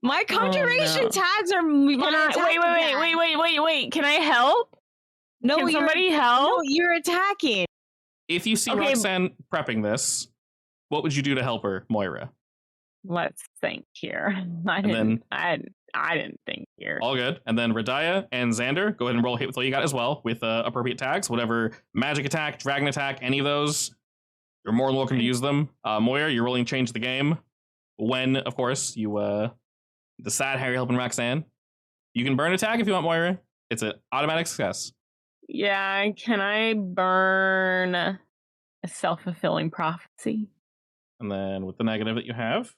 My conjuration tags are. Wait! Can I help? No, can somebody help? No, you're attacking. If you see Roxanne prepping this, what would you do to help her, Moira? Let's think here. I didn't think here. All good. And then Radaya and Xander, go ahead and roll hit with all you got as well, with appropriate tags, whatever magic attack, dragon attack, any of those. You're more than welcome to use them. Moira, you're rolling change the game. When, of course, you decide how you're helping Roxanne. You can burn attack if you want, Moira. It's an automatic success. Yeah, can I burn a self-fulfilling prophecy? And then with the negative that you have,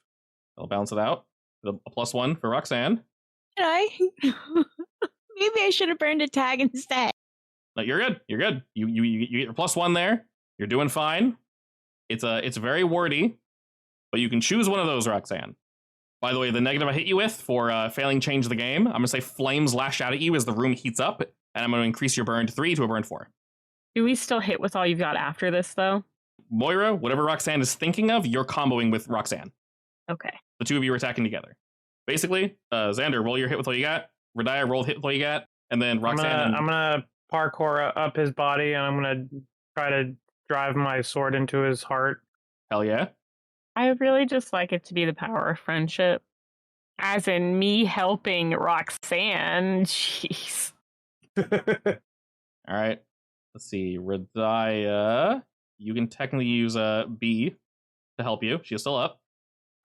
I'll balance it out. A +1 for Roxanne. Should I? Maybe I should have burned a tag instead. No, you're good. You're good. You get your +1 there. You're doing fine. It's very wordy, but you can choose one of those, Roxanne. By the way, the negative I hit you with for failing change the game, I'm going to say flames lash out at you as the room heats up, and I'm going to increase your burn to 3 to a burn 4. Do we still hit with all you've got after this, though? Moira, whatever Roxanne is thinking of, you're comboing with Roxanne. Okay. The two of you are attacking together. Basically, Xander, roll your hit with all you got. Radaya, roll hit with all you got. And then Roxanne... I'm going to parkour up his body, and I'm going to try to drive my sword into his heart. Hell yeah. I really just like it to be the power of friendship. As in me helping Roxanne. Jeez. All right. Let's see. Radaya, you can technically use a B to help you. She's still up.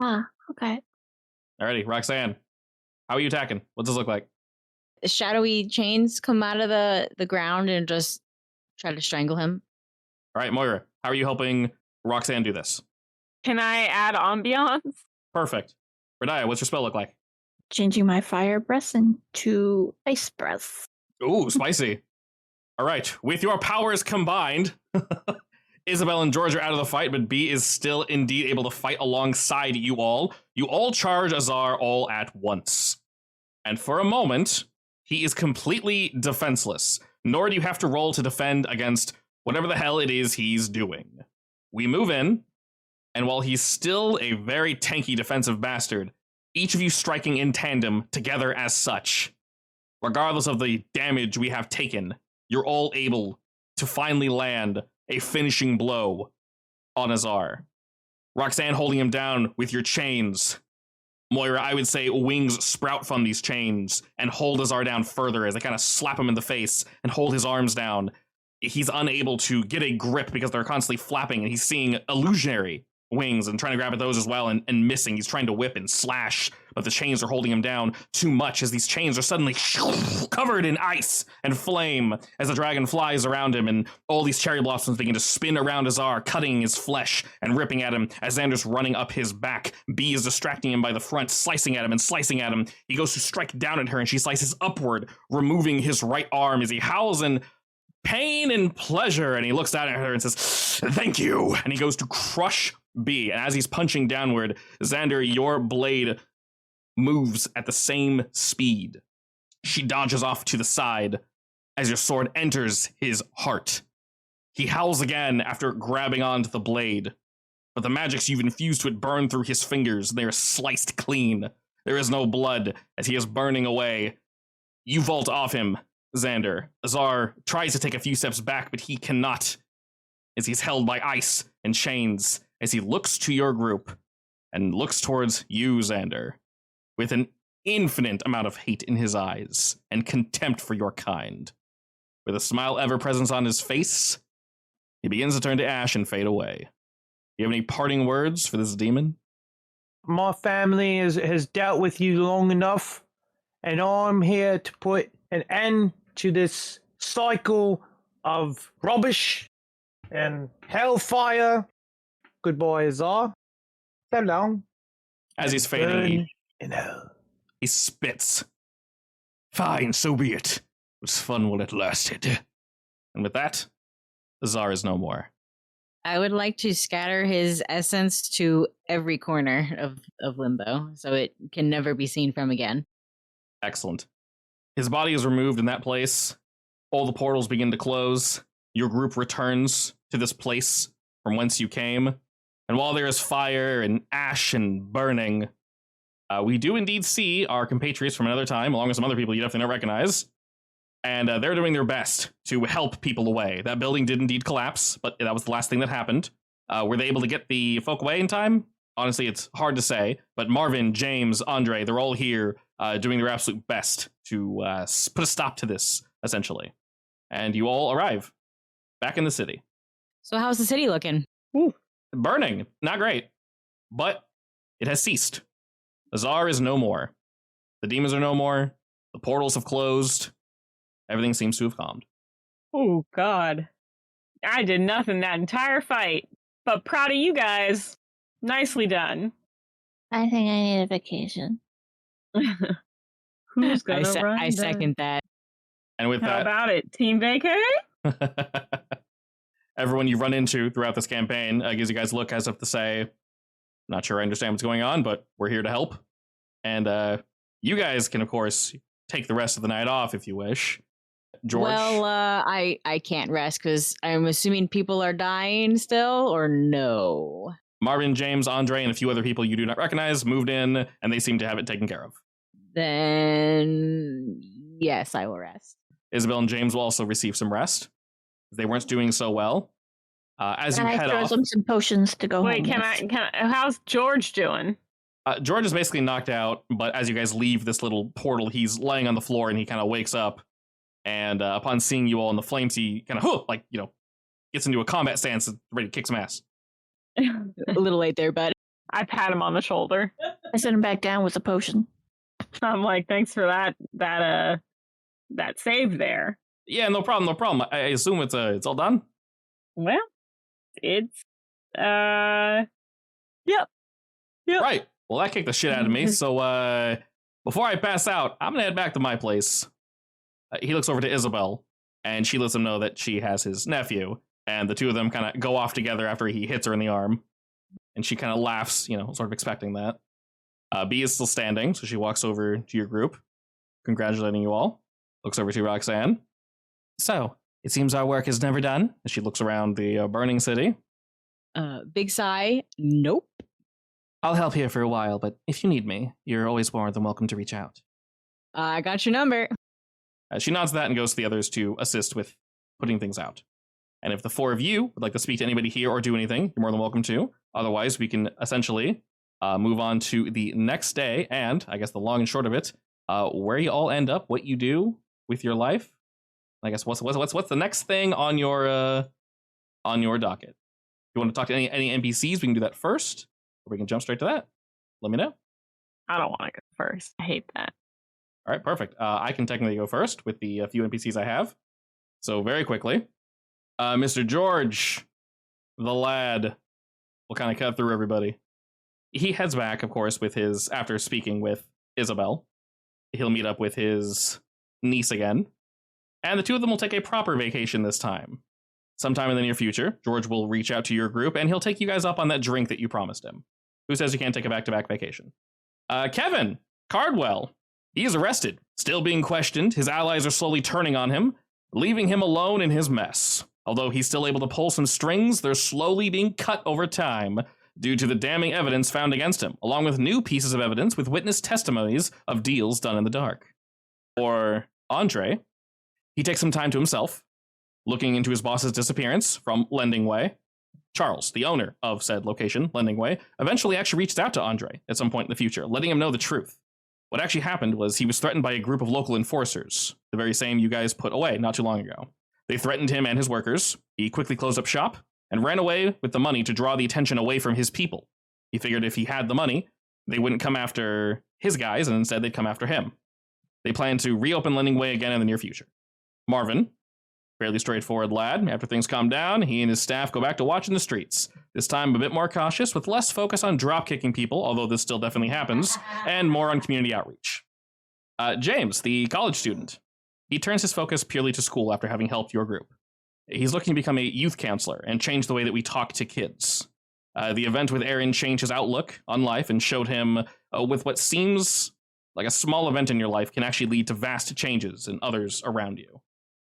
Okay. Alrighty, Roxanne, how are you attacking? What does this look like? Shadowy chains come out of the ground and just try to strangle him. All right, Moira, how are you helping Roxanne do this? Can I add ambiance? Perfect. Radaya, what's your spell look like? Changing my fire breath into ice breath. Ooh, spicy. All right, with your powers combined, Isabel and George are out of the fight, but B is still indeed able to fight alongside you all. You all charge Azar all at once. And for a moment, he is completely defenseless, nor do you have to roll to defend against whatever the hell it is he's doing. We move in, and while he's still a very tanky defensive bastard, each of you striking in tandem together as such, regardless of the damage we have taken, you're all able to finally land a finishing blow on Azar. Roxanne holding him down with your chains. Moira, I would say wings sprout from these chains and hold Azar down further as they kind of slap him in the face and hold his arms down. He's unable to get a grip because they're constantly flapping, and he's seeing illusionary wings and trying to grab at those as well and missing. He's trying to whip and slash, but the chains are holding him down too much as these chains are suddenly covered in ice and flame as the dragon flies around him, and all these cherry blossoms begin to spin around Azar, cutting his flesh and ripping at him as Xander's running up his back. B is distracting him by the front, slicing at him and slicing at him. He goes to strike down at her, and she slices upward, removing his right arm as he howls in pain and pleasure, and he looks down at her and says, "Thank you," and he goes to crush B, and as he's punching downward, Xander, your blade moves at the same speed. She dodges off to the side as your sword enters his heart. He howls again after grabbing onto the blade, but the magics you've infused to it burn through his fingers. They are sliced clean. There is no blood as he is burning away. You vault off him, Xander. Azar tries to take a few steps back, but he cannot, as he's held by ice and chains, as he looks to your group and looks towards you, Xander, with an infinite amount of hate in his eyes and contempt for your kind. With a smile ever present on his face, he begins to turn to ash and fade away. Do you have any parting words for this demon? My family has dealt with you long enough, and I'm here to put an end to this cycle of rubbish and hellfire. Goodbye, Azar. So long. As he's fading, In hell. he spits. Fine, so be it. It was fun while it lasted. And with that, Azar is no more. I would like to scatter his essence to every corner of Limbo, so it can never be seen from again. Excellent. His body is removed in that place. All the portals begin to close. Your group returns to this place from whence you came. And while there is fire and ash and burning, we do indeed see our compatriots from another time, along with some other people you definitely don't recognize. And they're doing their best to help people away. That building did indeed collapse, but that was the last thing that happened. Were they able to get the folk away in time? Honestly, it's hard to say. But Marvin, James, Andre, they're all here doing their absolute best to put a stop to this, essentially. And you all arrive back in the city. So how's the city looking? Ooh. Burning. Not great. But it has ceased. Azar is no more. The demons are no more. The portals have closed. Everything seems to have calmed. Oh, God. I did nothing that entire fight, but proud of you guys. Nicely done. I think I need a vacation. Who's gonna run? I second that. And with How that, about it, Team Vacay? everyone you run into throughout this campaign gives you guys a look as if to say, not sure I understand what's going on, but we're here to help. And you guys can, of course, take the rest of the night off if you wish. George? Well, I can't rest because I'm assuming people are dying still, or no? Marvin, James, Andre, and a few other people you do not recognize moved in, and they seem to have it taken care of. Then yes, I will rest. Isabel and James will also receive some rest. They weren't doing so well. As you I head throw off, some potions to go Wait, home. how's George doing? George is basically knocked out, but as you guys leave this little portal, he's laying on the floor and he kind of wakes up. And upon seeing you all in the flames, he kind of, gets into a combat stance and ready to kick some ass. A little late there, but I pat him on the shoulder. I send him back down with a potion. I'm like, thanks for that save there. Yeah, no problem. I assume it's all done? Well, it's yep. Right. Well, that kicked the shit out of me. So before I pass out, I'm gonna head back to my place. He looks over to Isabel, and she lets him know that she has his nephew, and the two of them kind of go off together after he hits her in the arm, and she kind of laughs, sort of expecting that. B is still standing, so she walks over to your group, congratulating you all. Looks over to Roxanne. So, it seems our work is never done, as she looks around the burning city. big sigh. Nope. I'll help here for a while, but if you need me, you're always more than welcome to reach out. I got your number. She nods that and goes to the others to assist with putting things out. And if the four of you would like to speak to anybody here or do anything, you're more than welcome to. Otherwise, we can essentially move on to the next day, and I guess the long and short of it, where you all end up, what you do with your life. I guess what's the next thing on your docket? If you want to talk to any NPCs, we can do that first, or we can jump straight to that. Let me know. I don't want to go first. I hate that. All right, perfect. I can technically go first with the few NPCs I have. So very quickly, Mr. George, the lad, will kind of cut through everybody. He heads back, of course, after speaking with Isabel. He'll meet up with his niece again, and the two of them will take a proper vacation this time. Sometime in the near future, George will reach out to your group, and he'll take you guys up on that drink that you promised him. Who says you can't take a back-to-back vacation? Kevin Cardwell. He is arrested, still being questioned. His allies are slowly turning on him, leaving him alone in his mess. Although he's still able to pull some strings, they're slowly being cut over time due to the damning evidence found against him, along with new pieces of evidence with witness testimonies of deals done in the dark. Or Andre, he takes some time to himself, looking into his boss's disappearance from Lending Way. Charles, the owner of said location, Lending Way, eventually actually reached out to Andre at some point in the future, letting him know the truth. What actually happened was he was threatened by a group of local enforcers, the very same you guys put away not too long ago. They threatened him and his workers. He quickly closed up shop and ran away with the money to draw the attention away from his people. He figured if he had the money, they wouldn't come after his guys, and instead they'd come after him. They plan to reopen Lending Way again in the near future. Marvin, fairly straightforward lad. After things calm down, he and his staff go back to watching the streets. This time a bit more cautious, with less focus on drop-kicking people, although this still definitely happens, and more on community outreach. James, the college student. He turns his focus purely to school after having helped your group. He's looking to become a youth counselor and change the way that we talk to kids. The event with Aaron changed his outlook on life and showed him with what seems like a small event in your life can actually lead to vast changes in others around you.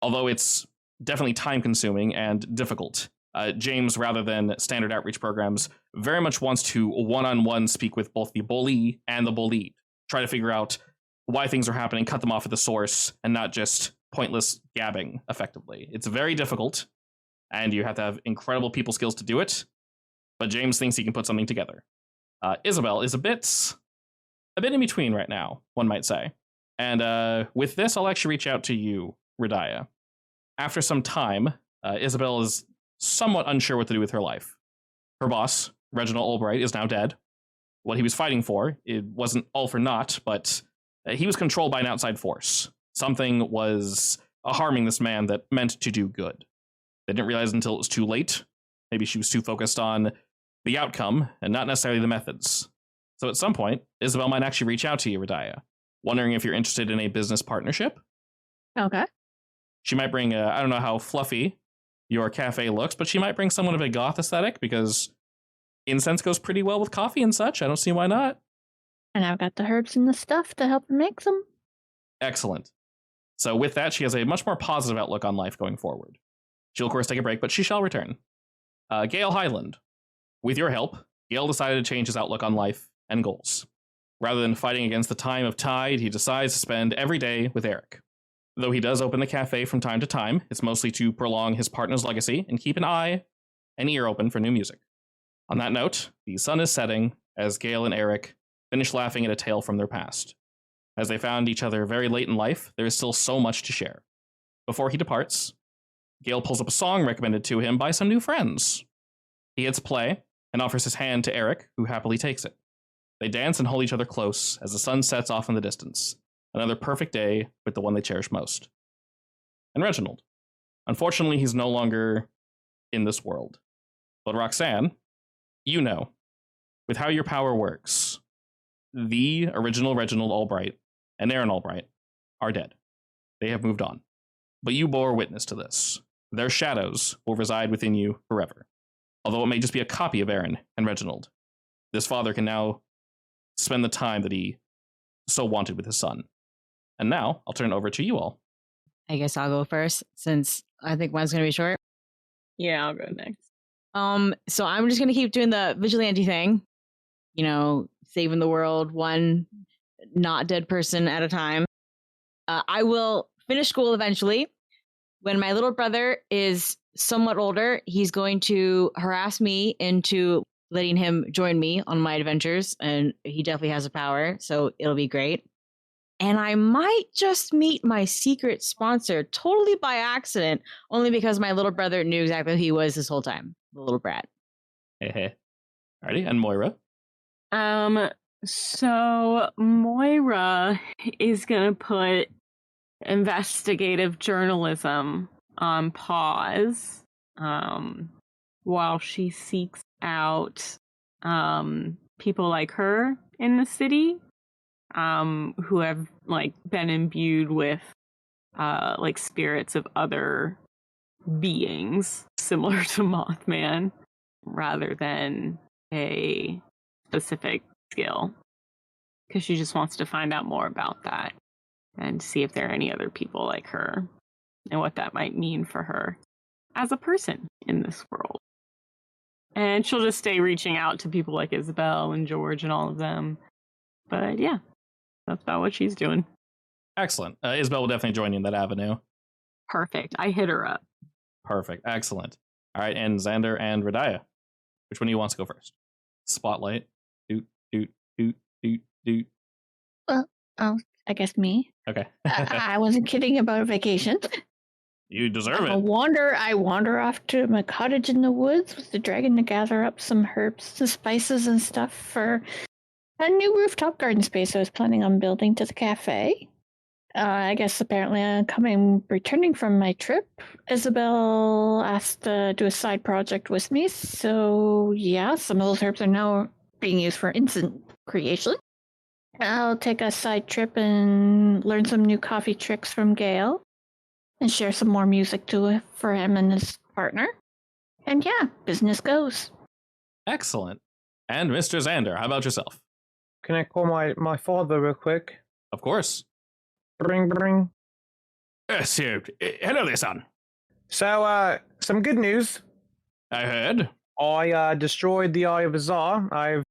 Although it's definitely time-consuming and difficult, James, rather than standard outreach programs, very much wants to one-on-one speak with both the bully and the bullied. Try to figure out why things are happening, cut them off at the source, and not just pointless gabbing, effectively. It's very difficult, and you have to have incredible people skills to do it, but James thinks he can put something together. Isabel is a bit in between right now, one might say. And with this, I'll actually reach out to you, Radiah. After some time, Isabel is somewhat unsure what to do with her life. Her boss, Reginald Albright, is now dead. What he was fighting for, it wasn't all for naught, but he was controlled by an outside force. Something was harming this man that meant to do good. They didn't realize until it was too late. Maybe she was too focused on the outcome and not necessarily the methods. So at some point, Isabel might actually reach out to you, Radiah, wondering if you're interested in a business partnership. Okay. She might bring, I don't know how fluffy your cafe looks, but she might bring somewhat of a goth aesthetic because incense goes pretty well with coffee and such. I don't see why not. And I've got the herbs and the stuff to help her make them. Excellent. So with that, she has a much more positive outlook on life going forward. She'll, of course, take a break, but she shall return. Gale Highland. With your help, Gale decided to change his outlook on life and goals. Rather than fighting against the time of tide, he decides to spend every day with Eric. Though he does open the cafe from time to time, it's mostly to prolong his partner's legacy and keep an eye an ear open for new music. On that note, the sun is setting as Gale and Eric finish laughing at a tale from their past. As they found each other very late in life, there is still so much to share. Before he departs, Gale pulls up a song recommended to him by some new friends. He hits play and offers his hand to Eric, who happily takes it. They dance and hold each other close as the sun sets off in the distance. Another perfect day with the one they cherish most. And Reginald. Unfortunately, he's no longer in this world. But Roxanne, you know, with how your power works, the original Reginald Albright and Aaron Albright are dead. They have moved on. But you bore witness to this. Their shadows will reside within you forever. Although it may just be a copy of Aaron and Reginald. This father can now spend the time that he so wanted with his son. And now, I'll turn it over to you all. I guess I'll go first, since I think mine's going to be short. Yeah, I'll go next. So I'm just going to keep doing the vigilante thing. You know, saving the world one not dead person at a time. I will finish school eventually. When my little brother is somewhat older, he's going to harass me into letting him join me on my adventures, and he definitely has a power, so it'll be great. And I might just meet my secret sponsor totally by accident, only because my little brother knew exactly who he was this whole time, the little brat. Hey. Alrighty, and Moira? So Moira is gonna put investigative journalism on pause, while she seeks out, people like her in the city, who have, like, been imbued with, like, spirits of other beings similar to Mothman, rather than a specific skill, because she just wants to find out more about that and see if there are any other people like her and what that might mean for her as a person in this world. And she'll just stay reaching out to people like Isabel and George and all of them. But yeah, that's about what she's doing. Excellent. Isabel will definitely join you in that avenue. Perfect. I hit her up. Perfect. Excellent. All right, and Xander and Radiah. Which one do you want to go first? Spotlight. Doot, doot, doot, doot, doot. Well, I guess me. Okay. I wasn't kidding about vacation. You deserve I it. wander off to my cottage in the woods with the dragon to gather up some herbs and spices and stuff for a new rooftop garden space I was planning on building to the cafe. I guess apparently returning from my trip, Isabel asked to do a side project with me. So yeah, some of those herbs are now being used for instant creation. I'll take a side trip and learn some new coffee tricks from Gale and share some more music for him and his partner. And yeah, business goes. Excellent. And Mr. Xander, how about yourself? Can I call my father real quick? Of course. Bring, bring. Hello there, son. So, some good news. I heard. I destroyed the Eye of Azar. I've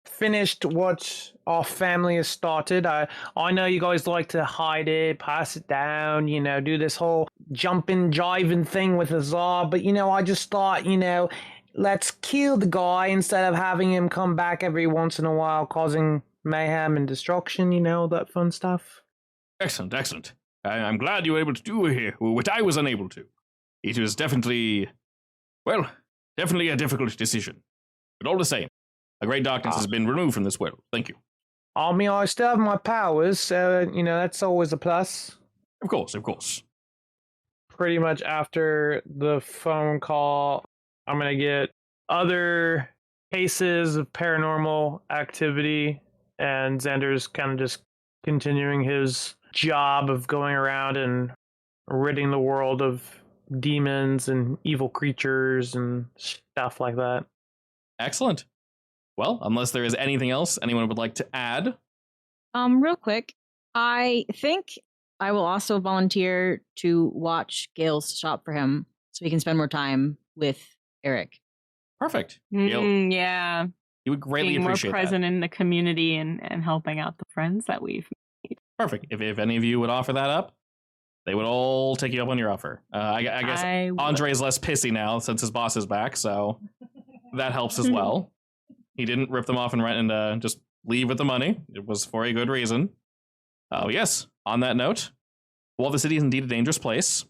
finished what our family has started. I know you guys like to hide it, pass it down, do this whole jumping, jiving thing with Azar. But, I just thought, let's kill the guy instead of having him come back every once in a while, causing mayhem and destruction, that fun stuff. Excellent, excellent. I'm glad you were able to do here what I was unable to. It was definitely a difficult decision. But all the same, a great darkness has been removed from this world. Thank you. I mean, I still have my powers, so, that's always a plus. Of course. Pretty much after the phone call, I'm going to get other cases of paranormal activity, and Xander's kind of just continuing his job of going around and ridding the world of demons and evil creatures and stuff like that. Excellent. Well, unless there is anything else anyone would like to add. Real quick, I think I will also volunteer to watch Gale's shop for him so he can spend more time with Eric. Perfect. Yeah. You would greatly Being more appreciate present that. in the community and helping out the friends that we've made. Perfect. If any of you would offer that up, they would all take you up on your offer. I guess Andre's less pissy now since his boss is back, so that helps as well. He didn't rip them off and just leave with the money. It was for a good reason. Yes, on that note, while the city is indeed a dangerous place,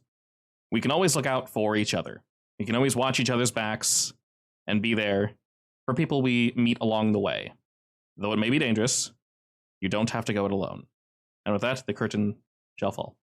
we can always look out for each other. We can always watch each other's backs and be there for people we meet along the way. Though it may be dangerous, you don't have to go it alone. And with that, the curtain shall fall.